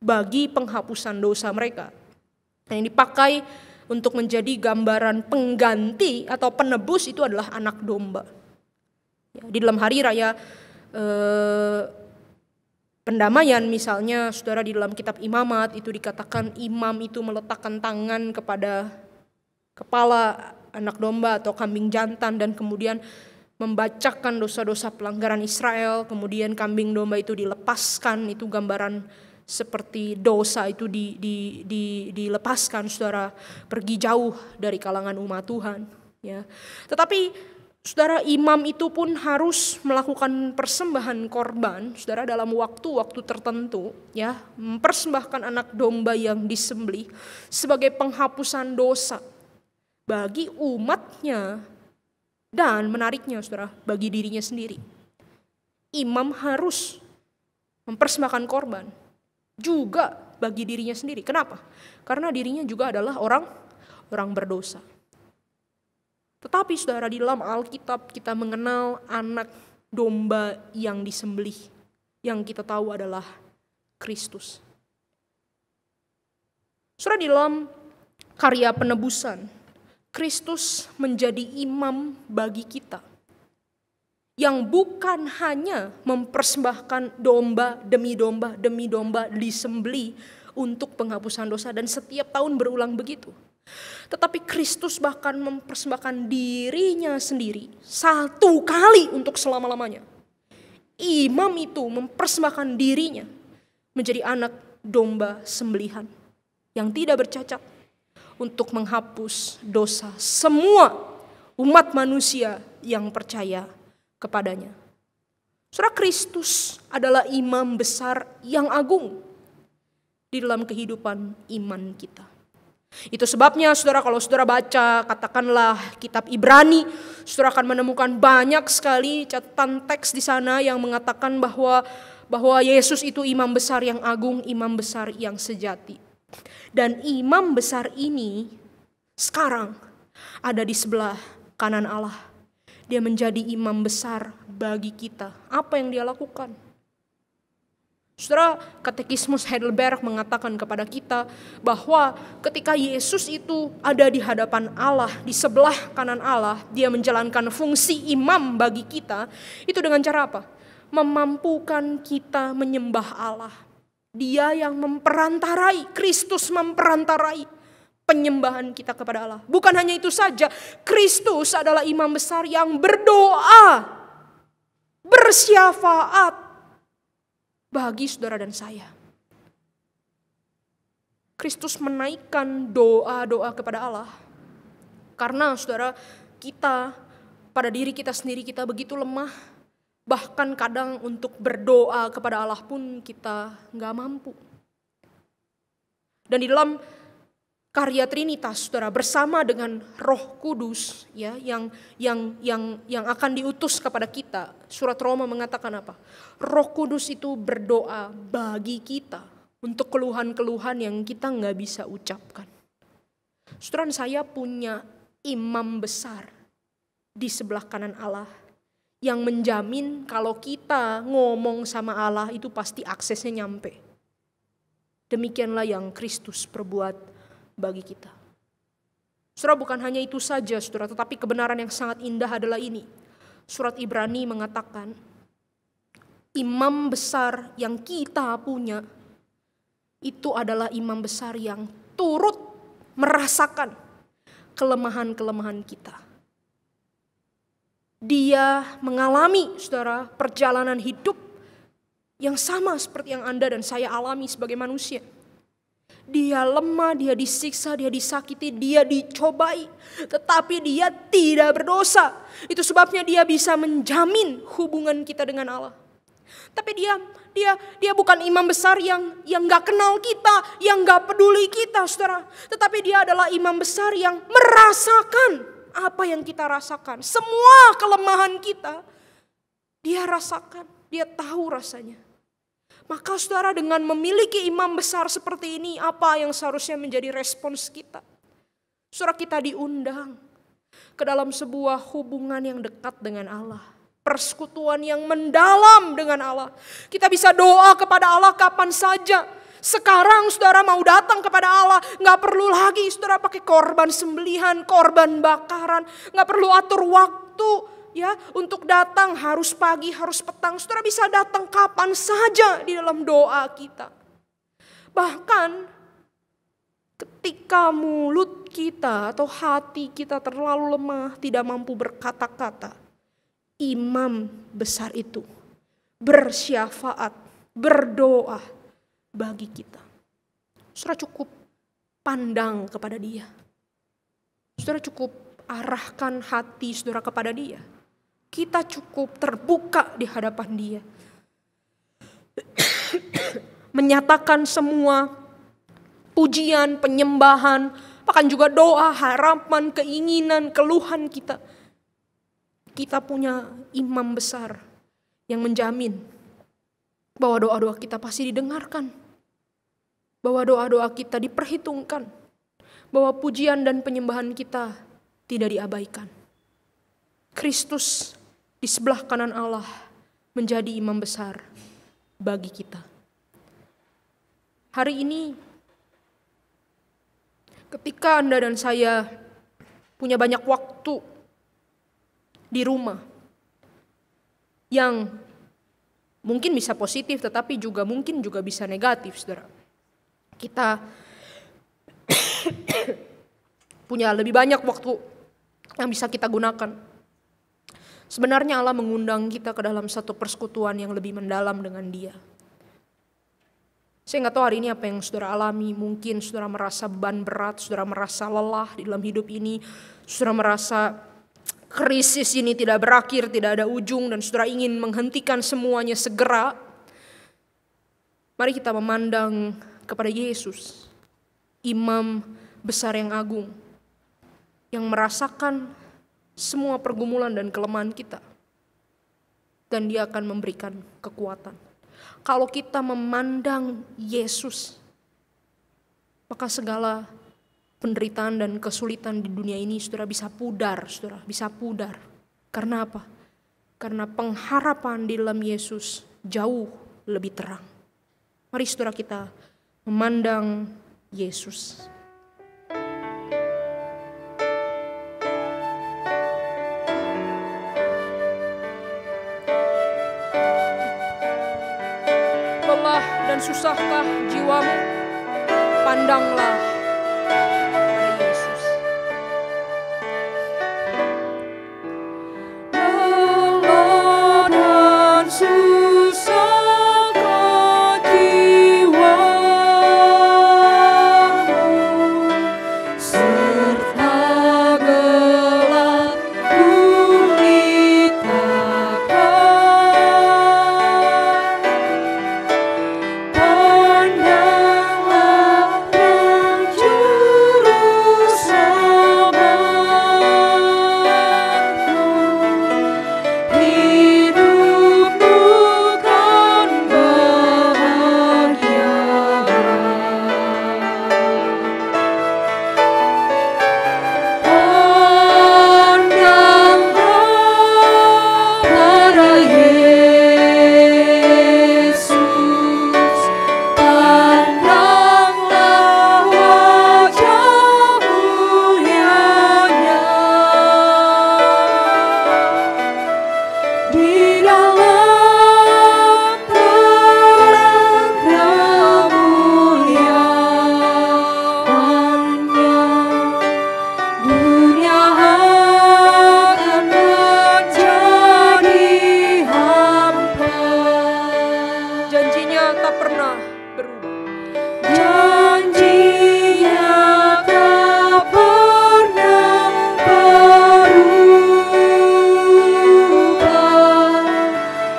bagi penghapusan dosa mereka. Yang dipakai untuk menjadi gambaran pengganti atau penebus itu adalah anak domba. Di dalam hari raya pendamaian misalnya, saudara, di dalam kitab Imamat itu dikatakan imam itu meletakkan tangan kepada kepala anak domba atau kambing jantan dan kemudian membacakan dosa-dosa pelanggaran Israel. Kemudian kambing domba itu dilepaskan, itu gambaran seperti dosa itu dilepaskan, saudara, pergi jauh dari kalangan umat Tuhan. Ya. Tetapi saudara, imam itu pun harus melakukan persembahan korban, saudara, dalam waktu-waktu tertentu, ya, mempersembahkan anak domba yang disembelih sebagai penghapusan dosa bagi umatnya dan menariknya, saudara, bagi dirinya sendiri. Imam harus mempersembahkan korban juga bagi dirinya sendiri. Kenapa? Karena dirinya juga adalah orang berdosa. Tetapi saudara, di dalam Alkitab kita mengenal anak domba yang disembelih, yang kita tahu adalah Kristus. Saudara, di dalam karya penebusan, Kristus menjadi imam bagi kita, yang bukan hanya mempersembahkan domba demi domba disembelih untuk penghapusan dosa dan setiap tahun berulang begitu. Tetapi Kristus bahkan mempersembahkan dirinya sendiri satu kali untuk selama-lamanya. Imam itu mempersembahkan dirinya menjadi anak domba sembelihan yang tidak bercacat untuk menghapus dosa semua umat manusia yang percaya kepadanya. Saudara, Kristus adalah imam besar yang agung di dalam kehidupan iman kita. Itu sebabnya saudara, kalau saudara baca katakanlah kitab Ibrani, saudara akan menemukan banyak sekali catatan teks di sana yang mengatakan bahwa Yesus itu imam besar yang agung, imam besar yang sejati. Dan imam besar ini sekarang ada di sebelah kanan Allah. Dia menjadi imam besar bagi kita. Apa yang dia lakukan? Saudara, Katekismus Heidelberg mengatakan kepada kita bahwa ketika Yesus itu ada di hadapan Allah, di sebelah kanan Allah, dia menjalankan fungsi imam bagi kita, itu dengan cara apa? Memampukan kita menyembah Allah. Dia yang memperantarai, Kristus memperantarai penyembahan kita kepada Allah. Bukan hanya itu saja, Kristus adalah imam besar yang berdoa, bersyafaat bagi saudara dan saya. Kristus menaikkan doa-doa kepada Allah. Karena saudara, kita pada diri kita sendiri kita begitu lemah. Bahkan kadang untuk berdoa kepada Allah pun kita gak mampu. Dan di dalam karya Trinitas, saudara, bersama dengan Roh Kudus ya yang akan diutus kepada kita. Surat Roma mengatakan apa? Roh Kudus itu berdoa bagi kita untuk keluhan-keluhan yang kita nggak bisa ucapkan. Saudara, saya punya imam besar di sebelah kanan Allah yang menjamin kalau kita ngomong sama Allah itu pasti aksesnya nyampe. Demikianlah yang Kristus perbuat bagi kita. Saudara, bukan hanya itu saja, saudara, tetapi kebenaran yang sangat indah adalah ini. Surat Ibrani mengatakan, imam besar yang kita punya itu adalah imam besar yang turut merasakan kelemahan-kelemahan kita. Dia mengalami, saudara, perjalanan hidup yang sama seperti yang Anda dan saya alami sebagai manusia. Dia lemah, dia disiksa, dia disakiti, dia dicobai. Tetapi dia tidak berdosa. Itu sebabnya dia bisa menjamin hubungan kita dengan Allah. Tapi dia bukan imam besar yang gak kenal kita, yang gak peduli kita, saudara. Tetapi dia adalah imam besar yang merasakan apa yang kita rasakan. Semua kelemahan kita, dia rasakan, dia tahu rasanya. Maka saudara, dengan memiliki imam besar seperti ini, apa yang seharusnya menjadi respons kita? Saudara, kita diundang ke dalam sebuah hubungan yang dekat dengan Allah. Persekutuan yang mendalam dengan Allah. Kita bisa doa kepada Allah kapan saja. Sekarang saudara mau datang kepada Allah, gak perlu lagi saudara pakai korban sembelihan, korban bakaran. Gak perlu atur waktu ya untuk datang, harus pagi, harus petang. Saudara bisa datang kapan saja di dalam doa kita. Bahkan ketika mulut kita atau hati kita terlalu lemah, tidak mampu berkata-kata, imam besar itu bersyafaat, berdoa bagi kita. Saudara cukup pandang kepada dia. Saudara cukup arahkan hati saudara kepada dia. Kita cukup terbuka di hadapan dia. Menyatakan semua pujian, penyembahan, bahkan juga doa, harapan, keinginan, keluhan kita. Kita punya imam besar yang menjamin bahwa doa-doa kita pasti didengarkan. Bahwa doa-doa kita diperhitungkan. Bahwa pujian dan penyembahan kita tidak diabaikan. Kristus di sebelah kanan Allah menjadi imam besar bagi kita. Hari ini ketika Anda dan saya punya banyak waktu di rumah yang mungkin bisa positif tetapi juga mungkin juga bisa negatif, saudara. Kita punya lebih banyak waktu yang bisa kita gunakan. Sebenarnya Allah mengundang kita ke dalam satu persekutuan yang lebih mendalam dengan Dia. Saya nggak tahu hari ini apa yang saudara alami. Mungkin saudara merasa beban berat, saudara merasa lelah di dalam hidup ini, saudara merasa krisis ini tidak berakhir, tidak ada ujung, dan saudara ingin menghentikan semuanya segera. Mari kita memandang kepada Yesus, imam besar yang agung, yang merasakan semua pergumulan dan kelemahan kita. Dan Dia akan memberikan kekuatan. Kalau kita memandang Yesus, maka segala penderitaan dan kesulitan di dunia ini saudara bisa pudar, saudara bisa pudar. Karena apa? Karena pengharapan di dalam Yesus jauh lebih terang. Mari saudara kita memandang Yesus. Lelah dan susahkah jiwamu? Pandanglah pada Yesus. Lelah dan susahkah jiwamu? pernah berubah. Janji-Nya tak pernah berubah.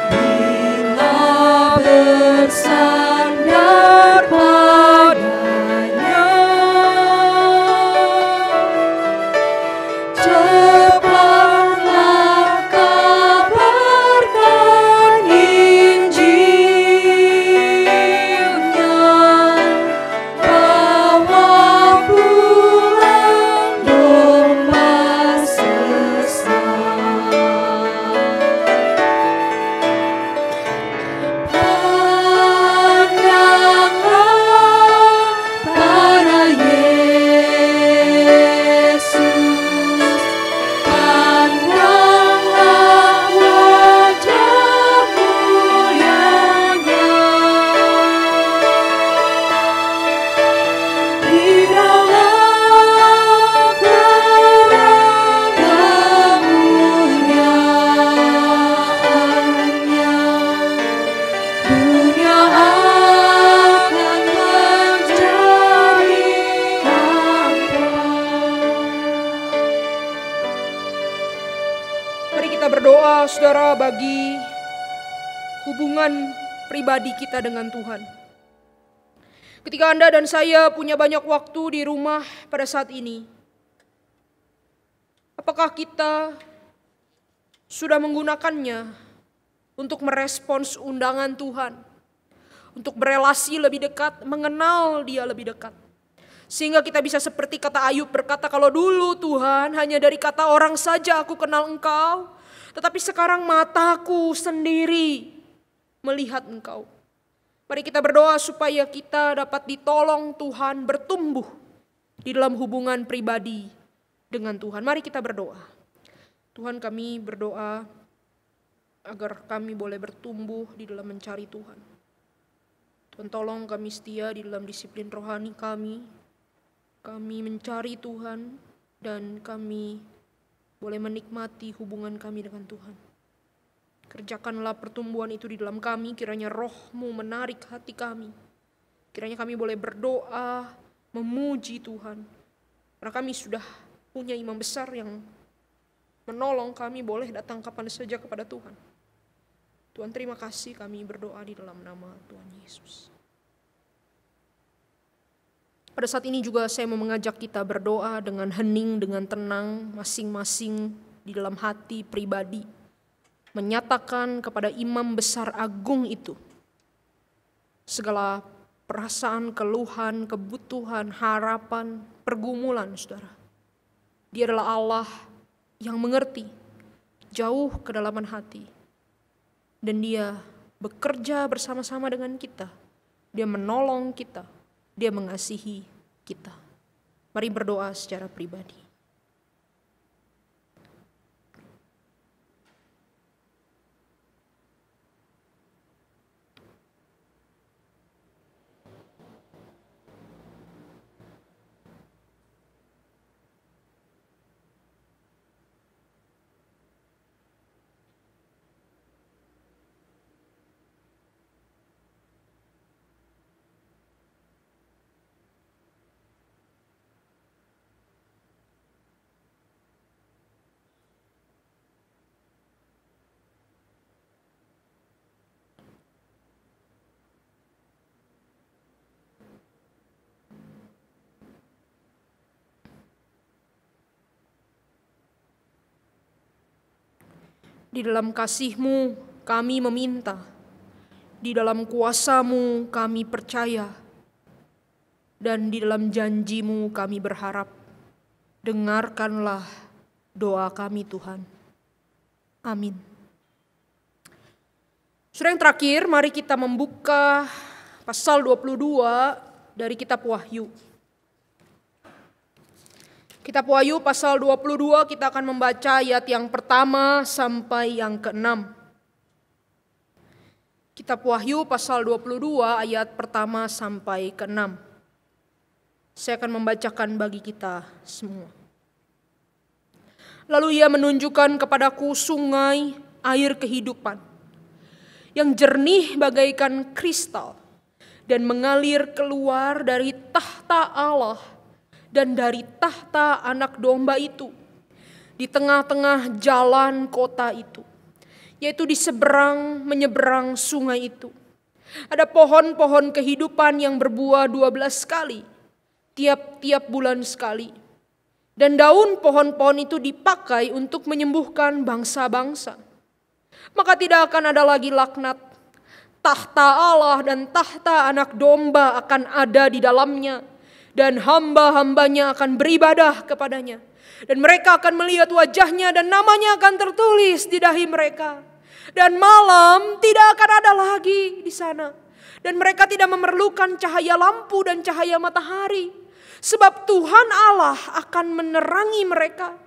Bila bersandar padanya, cepatlah kabarkan Injil-Nya, bawa pulang domba sesat. Pandanglah pada Yesus, pandanglah wajah mulia-Nya. Di dalam kemuliaan-Nya, dunia akan menjadi hampa. Mari kita berdoa, saudara, bagi hubungan pribadi kita dengan Tuhan. Ketika Anda dan saya punya banyak waktu di rumah pada saat ini, apakah kita sudah menggunakannya untuk merespons undangan Tuhan, untuk berelasi lebih dekat, mengenal Dia lebih dekat? Sehingga kita bisa seperti kata Ayub berkata, kalau dulu Tuhan hanya dari kata orang saja aku kenal Engkau, tetapi sekarang mataku sendiri melihat Engkau. Mari kita berdoa supaya kita dapat ditolong Tuhan bertumbuh di dalam hubungan pribadi dengan Tuhan. Mari kita berdoa. Tuhan, kami berdoa agar kami boleh bertumbuh di dalam mencari Tuhan. Tuhan, tolong kami setia di dalam disiplin rohani kami. Kami mencari Tuhan dan kami boleh menikmati hubungan kami dengan Tuhan. Kerjakanlah pertumbuhan itu di dalam kami, kiranya Roh-Mu menarik hati kami. Kiranya kami boleh berdoa, memuji Tuhan. Karena kami sudah punya imam besar yang menolong kami boleh datang kapan saja kepada Tuhan. Tuhan, terima kasih, kami berdoa di dalam nama Tuhan Yesus. Pada saat ini juga saya mau mengajak kita berdoa dengan hening, dengan tenang, masing-masing di dalam hati pribadi. Menyatakan kepada imam besar agung itu segala perasaan, keluhan, kebutuhan, harapan, pergumulan, saudara. Dia adalah Allah yang mengerti jauh kedalaman hati. Dan Dia bekerja bersama-sama dengan kita. Dia menolong kita. Dia mengasihi kita. Mari berdoa secara pribadi. Di dalam kasih-Mu kami meminta, di dalam kuasa-Mu kami percaya, dan di dalam janji-Mu kami berharap. Dengarkanlah doa kami Tuhan. Amin. Saudara, yang terakhir, mari kita membuka pasal 22 dari kitab Wahyu. Kitab Wahyu pasal 22 kita akan membaca ayat yang pertama sampai yang ke-6. Kitab Wahyu pasal 22 ayat pertama sampai ke-6. Saya akan membacakan bagi kita semua. Lalu Ia menunjukkan kepadaku sungai air kehidupan yang jernih bagaikan kristal dan mengalir keluar dari tahta Allah dan dari tahta Anak Domba itu di tengah-tengah jalan kota itu, yaitu di seberang menyeberang sungai itu. Ada pohon-pohon kehidupan yang berbuah 12 kali, tiap-tiap bulan sekali. Dan daun pohon-pohon itu dipakai untuk menyembuhkan bangsa-bangsa. Maka tidak akan ada lagi laknat. Tahta Allah dan tahta Anak Domba akan ada di dalamnya. Dan hamba-hambanya akan beribadah kepadanya. Dan mereka akan melihat wajahnya dan namanya akan tertulis di dahi mereka. Dan malam tidak akan ada lagi di sana. Dan mereka tidak memerlukan cahaya lampu dan cahaya matahari. Sebab Tuhan Allah akan menerangi mereka.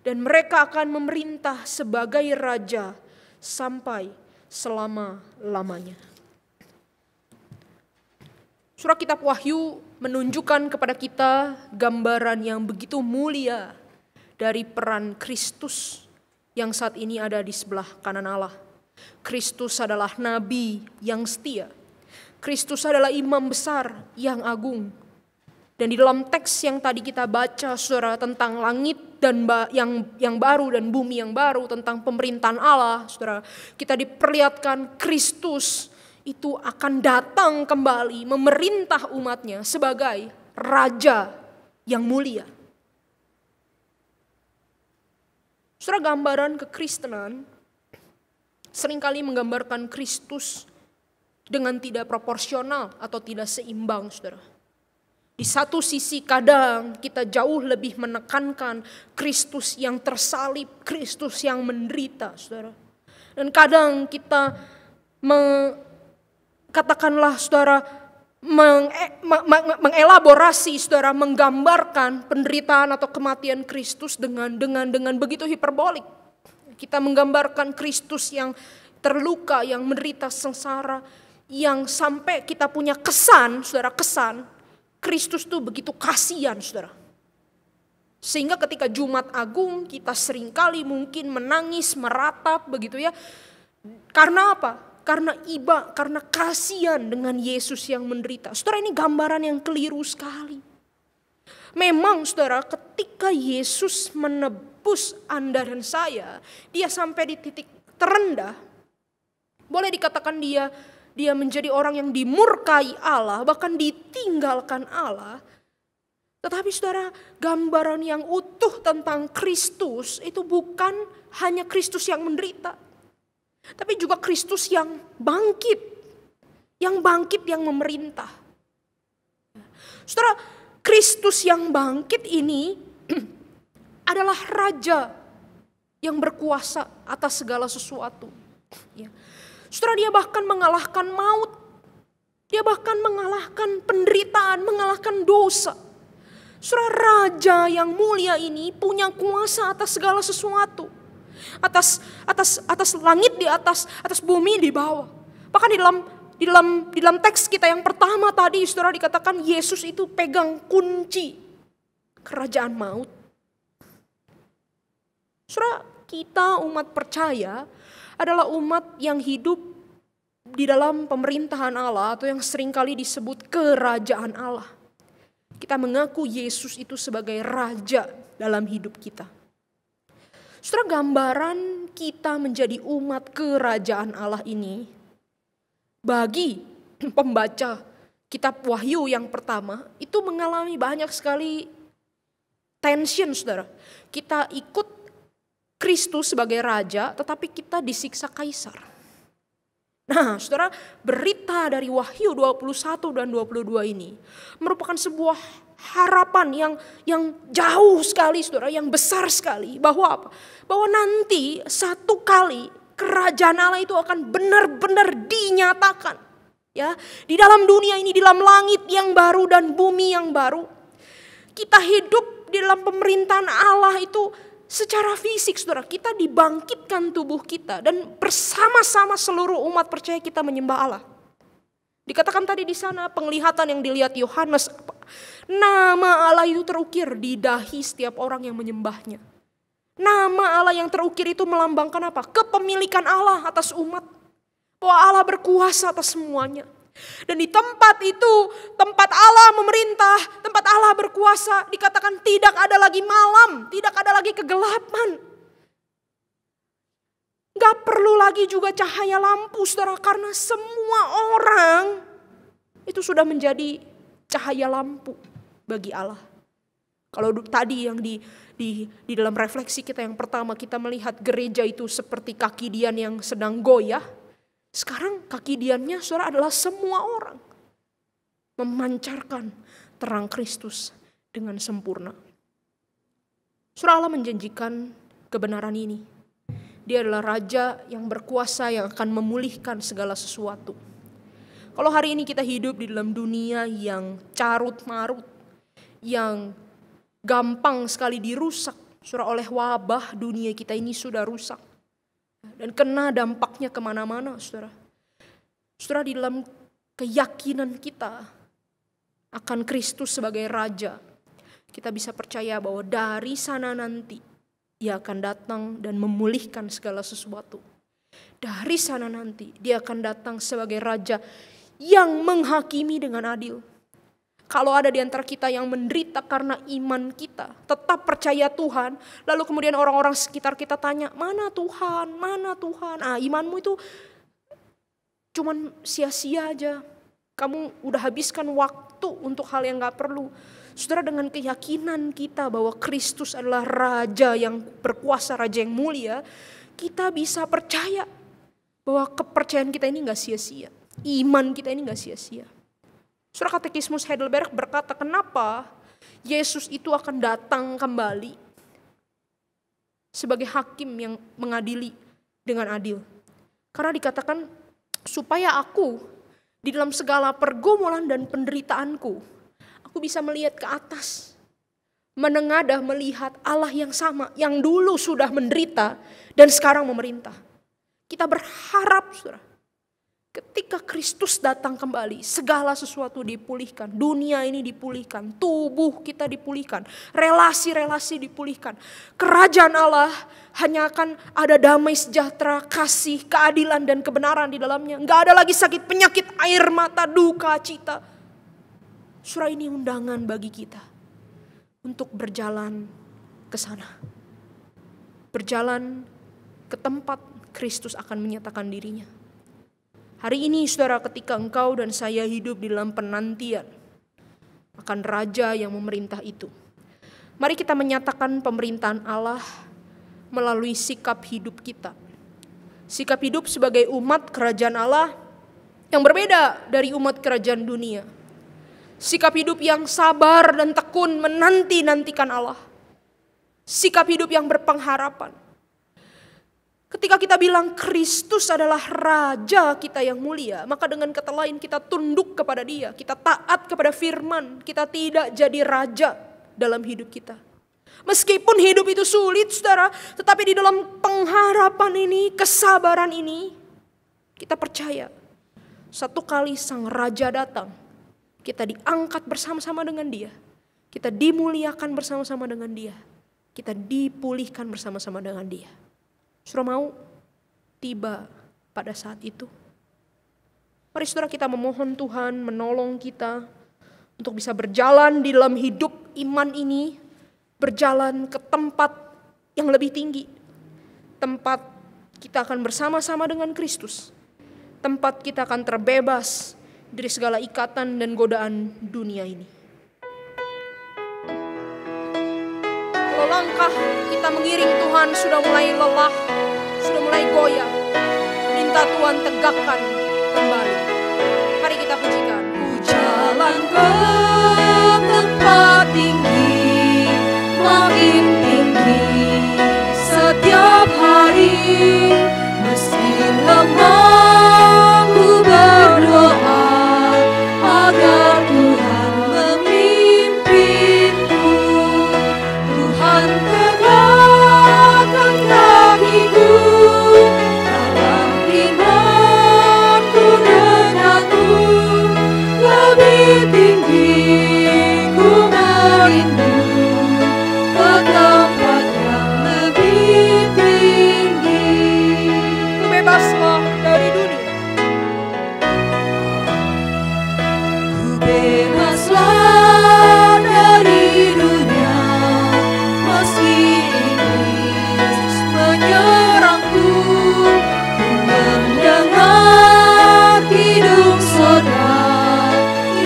Dan mereka akan memerintah sebagai raja sampai selama-lamanya. Surah kitab Wahyu menunjukkan kepada kita gambaran yang begitu mulia dari peran Kristus yang saat ini ada di sebelah kanan Allah. Kristus adalah nabi yang setia. Kristus adalah imam besar yang agung. Dan di dalam teks yang tadi kita baca, saudara, tentang langit dan yang baru dan bumi yang baru, tentang pemerintahan Allah, saudara, kita diperlihatkan Kristus itu akan datang kembali memerintah umatnya sebagai raja yang mulia. Saudara, gambaran kekristenan seringkali menggambarkan Kristus dengan tidak proporsional atau tidak seimbang, saudara. Di satu sisi kadang kita jauh lebih menekankan Kristus yang tersalib, Kristus yang menderita, saudara. Dan kadang kita katakanlah, saudara, mengelaborasi, saudara, menggambarkan penderitaan atau kematian Kristus dengan begitu hiperbolik. Kita menggambarkan Kristus yang terluka, yang menderita sengsara, yang sampai kita punya kesan, saudara, kesan Kristus tuh begitu kasihan, saudara. Sehingga ketika Jumat Agung kita seringkali mungkin menangis, meratap begitu ya. Karena apa? Karena iba, karena kasihan dengan Yesus yang menderita. Saudara, ini gambaran yang keliru sekali. Memang, saudara, ketika Yesus menebus Anda dan saya, dia sampai di titik terendah. Boleh dikatakan dia menjadi orang yang dimurkai Allah, bahkan ditinggalkan Allah. Tetapi, saudara, gambaran yang utuh tentang Kristus itu bukan hanya Kristus yang menderita, tapi juga Kristus yang bangkit, yang memerintah. Saudara, Kristus yang bangkit ini adalah raja yang berkuasa atas segala sesuatu. Ya. Saudara, dia bahkan mengalahkan maut, dia bahkan mengalahkan penderitaan, mengalahkan dosa. Saudara, raja yang mulia ini punya kuasa atas segala sesuatu. Atas langit di atas bumi di bawah. Bahkan di dalam teks kita yang pertama tadi, saudara, dikatakan Yesus itu pegang kunci kerajaan maut. Saudara, kita umat percaya adalah umat yang hidup di dalam pemerintahan Allah atau yang seringkali disebut kerajaan Allah. Kita mengaku Yesus itu sebagai raja dalam hidup kita. Saudara, gambaran kita menjadi umat kerajaan Allah ini bagi pembaca kitab Wahyu yang pertama itu mengalami banyak sekali tension, saudara. Kita ikut Kristus sebagai raja, tetapi kita disiksa kaisar. Nah, saudara, berita dari Wahyu 21 dan 22 ini merupakan sebuah harapan yang jauh sekali, saudara, yang besar sekali. Bahwa apa? Bahwa nanti satu kali kerajaan Allah itu akan benar-benar dinyatakan. Ya, di dalam dunia ini, di dalam langit yang baru dan bumi yang baru. Kita hidup di dalam pemerintahan Allah itu secara fisik, saudara, kita dibangkitkan tubuh kita dan bersama-sama seluruh umat percaya kita menyembah Allah. Dikatakan tadi di sana penglihatan yang dilihat Yohanes, nama Allah itu terukir di dahi setiap orang yang menyembahnya. Nama Allah yang terukir itu melambangkan apa? Kepemilikan Allah atas umat. Bahwa Allah berkuasa atas semuanya. Dan di tempat itu, tempat Allah memerintah, tempat Allah berkuasa, dikatakan tidak ada lagi malam, tidak ada lagi kegelapan. Gak perlu lagi juga cahaya lampu, saudara, karena semua orang itu sudah menjadi cahaya lampu bagi Allah. Kalau tadi yang di dalam refleksi kita yang pertama, kita melihat gereja itu seperti kaki Dian yang sedang goyah. Sekarang kaki Diannya, saudara, adalah semua orang memancarkan terang Kristus dengan sempurna. Saudara, Allah menjanjikan kebenaran ini. Dia adalah Raja yang berkuasa yang akan memulihkan segala sesuatu. Kalau hari ini kita hidup di dalam dunia yang carut marut, yang gampang sekali dirusak, saudara, oleh wabah, dunia kita ini sudah rusak. Dan kena dampaknya kemana-mana, saudara. Saudara, di dalam keyakinan kita akan Kristus sebagai Raja, kita bisa percaya bahwa dari sana nanti Dia akan datang dan memulihkan segala sesuatu. Dari sana nanti Dia akan datang sebagai Raja yang menghakimi dengan adil. Kalau ada di antara kita yang menderita karena iman kita, tetap percaya Tuhan, lalu kemudian orang-orang sekitar kita tanya, mana Tuhan, mana Tuhan? Imanmu itu cuman sia-sia aja. Kamu udah habiskan waktu untuk hal yang gak perlu. Saudara, dengan keyakinan kita bahwa Kristus adalah Raja yang berkuasa, Raja yang mulia, kita bisa percaya bahwa kepercayaan kita ini gak sia-sia. Iman kita ini gak sia-sia. Saudara, Katekismus Heidelberg berkata, kenapa Yesus itu akan datang kembali sebagai hakim yang mengadili dengan adil. Karena dikatakan, supaya aku di dalam segala pergumulan dan penderitaanku, aku bisa melihat ke atas, menengadah melihat Allah yang sama, yang dulu sudah menderita dan sekarang memerintah. Kita berharap, saudara, ketika Kristus datang kembali, segala sesuatu dipulihkan, dunia ini dipulihkan, tubuh kita dipulihkan, relasi-relasi dipulihkan. Kerajaan Allah hanya akan ada damai sejahtera, kasih, keadilan dan kebenaran di dalamnya. Enggak ada lagi sakit, penyakit, air mata, duka, cita. Surah ini undangan bagi kita untuk berjalan ke sana. Berjalan ke tempat Kristus akan menyatakan dirinya. Hari ini, saudara, ketika engkau dan saya hidup di dalam penantian akan Raja yang memerintah itu, mari kita menyatakan pemerintahan Allah melalui sikap hidup kita. Sikap hidup sebagai umat kerajaan Allah yang berbeda dari umat kerajaan dunia. Sikap hidup yang sabar dan tekun menanti-nantikan Allah. Sikap hidup yang berpengharapan. Ketika kita bilang Kristus adalah Raja kita yang mulia, maka dengan kata lain kita tunduk kepada Dia, kita taat kepada firman, kita tidak jadi raja dalam hidup kita. Meskipun hidup itu sulit, saudara, tetapi di dalam pengharapan ini, kesabaran ini, kita percaya satu kali Sang Raja datang, kita diangkat bersama-sama dengan Dia, kita dimuliakan bersama-sama dengan Dia, kita dipulihkan bersama-sama dengan Dia. Saudara, mau tiba pada saat itu? Mari saudara, kita memohon Tuhan menolong kita untuk bisa berjalan di dalam hidup iman ini, berjalan ke tempat yang lebih tinggi. Tempat kita akan bersama-sama dengan Kristus. Tempat kita akan terbebas dari segala ikatan dan godaan dunia ini. Kalau langkah kita mengiring Tuhan sudah mulai lelah, sudah mulai goyah, minta Tuhan tegakkan kembali. Mari kita pujikan. Ku jalan ke tempat tinggi, makin tinggi setiap hari. Meski lemah ku berdoa agar Tuhan memimpinku. Tuhan tegakkan kakiku dalam imanku.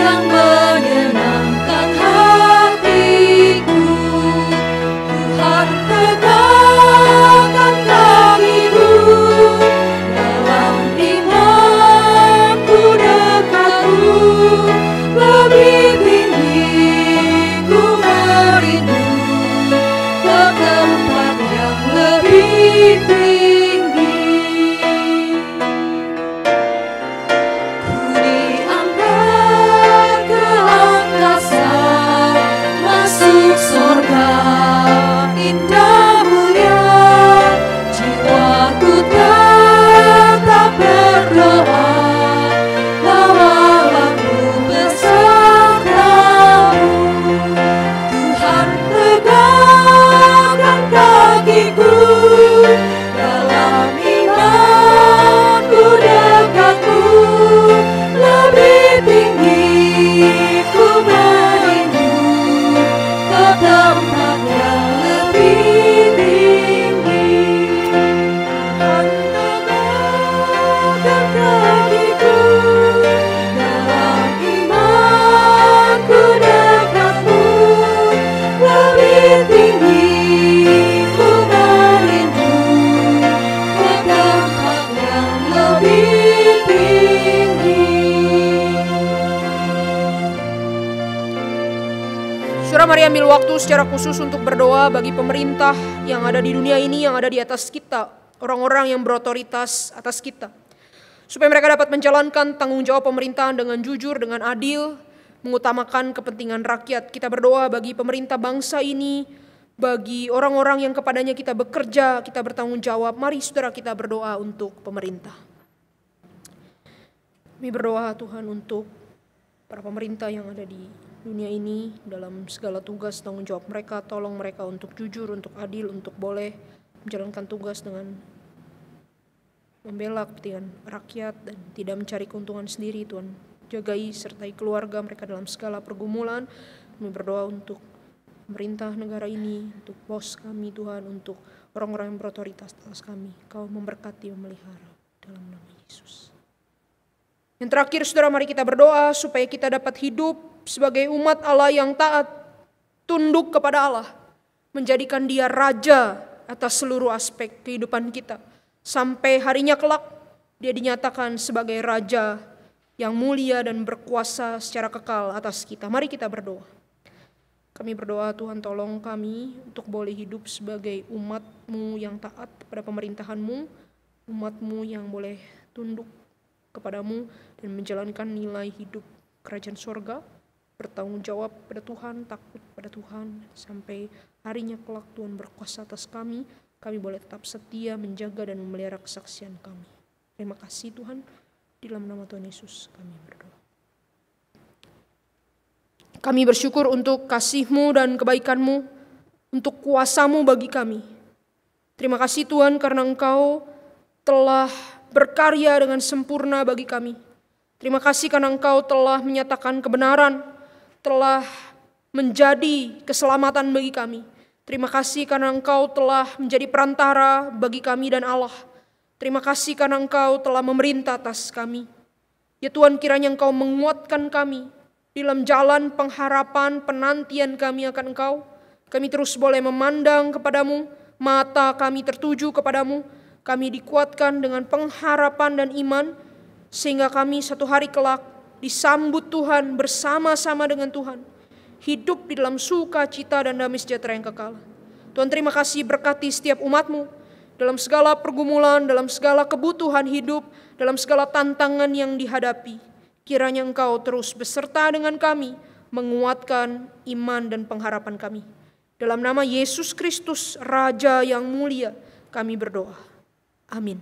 yang menyenangkan hatiku. Tuhan, tegakkan kakiku dalam imanku dekatmu. Lebih tinggi ku merindu ke tempat yang lebih tinggi. Ku diangkat ke angkasa, masuk surga indah mulia. Jiwaku tetap berdoa, bawalah ku besertamu. Tuhan, tegakkan kakiku dalam imanku dekatmu. Lebih tinggi ku merindu ke tempat yang lebih tinggi. Tuhan, tegakkan kakiku dalam imanku dekatmu. Lebih tinggi ku merindu ke tempat yang lebih tinggi. Saudara, mari ambil waktu secara khusus untuk berdoa bagi pemerintah yang ada di dunia ini, yang ada di atas kita, orang-orang yang berotoritas atas kita, supaya mereka dapat menjalankan tanggung jawab pemerintahan dengan jujur, dengan adil, mengutamakan kepentingan rakyat. Kita berdoa bagi pemerintah bangsa ini, bagi orang-orang yang kepadanya kita bekerja, kita bertanggung jawab. Mari saudara kita berdoa untuk pemerintah. Kami berdoa Tuhan untuk para pemerintah yang ada di dunia ini dalam segala tugas tanggung jawab mereka. Tolong mereka untuk jujur, untuk adil, untuk boleh menjalankan tugas dengan membela kepentingan rakyat dan tidak mencari keuntungan sendiri. Tuhan, jagai sertai keluarga mereka dalam segala pergumulan. Kami berdoa untuk pemerintah negara ini, untuk bos kami Tuhan, untuk orang-orang yang berotoritas atas kami. Kau memberkati, memelihara dalam nama Yesus. Yang terakhir saudara, mari kita berdoa supaya kita dapat hidup sebagai umat Allah yang taat, tunduk kepada Allah, menjadikan Dia raja atas seluruh aspek kehidupan kita. Sampai harinya kelak Dia dinyatakan sebagai raja yang mulia dan berkuasa secara kekal atas kita. Mari kita berdoa. Kami berdoa Tuhan, tolong kami untuk boleh hidup sebagai umat-Mu yang taat kepada pemerintahan-Mu, umat-Mu yang boleh tunduk kepadamu dan menjalankan nilai hidup kerajaan surga, bertanggung jawab pada Tuhan, takut pada Tuhan, sampai harinya kelak Tuhan berkuasa atas kami boleh tetap setia menjaga dan memelihara kesaksian kami. Terima kasih Tuhan, di dalam nama Tuhan Yesus kami berdoa. Kami bersyukur untuk kasih-Mu dan kebaikan-Mu, untuk kuasa-Mu bagi kami. Terima kasih Tuhan karena Engkau telah berkarya dengan sempurna bagi kami. Terima kasih karena Engkau telah menyatakan kebenaran, telah menjadi keselamatan bagi kami. Terima kasih karena Engkau telah menjadi perantara bagi kami dan Allah. Terima kasih karena Engkau telah memerintah atas kami. Ya Tuhan, kiranya Engkau menguatkan kami dalam jalan pengharapan, penantian kami akan Engkau. Kami terus boleh memandang kepadamu, mata kami tertuju kepadamu. Kami dikuatkan dengan pengharapan dan iman, sehingga kami satu hari kelak disambut Tuhan bersama-sama dengan Tuhan. Hidup di dalam sukacita dan damai sejahtera yang kekal. Tuhan, terima kasih, berkati setiap umat-Mu dalam segala pergumulan, dalam segala kebutuhan hidup, dalam segala tantangan yang dihadapi. Kiranya Engkau terus beserta dengan kami, menguatkan iman dan pengharapan kami. Dalam nama Yesus Kristus, Raja yang mulia, kami berdoa. Amin.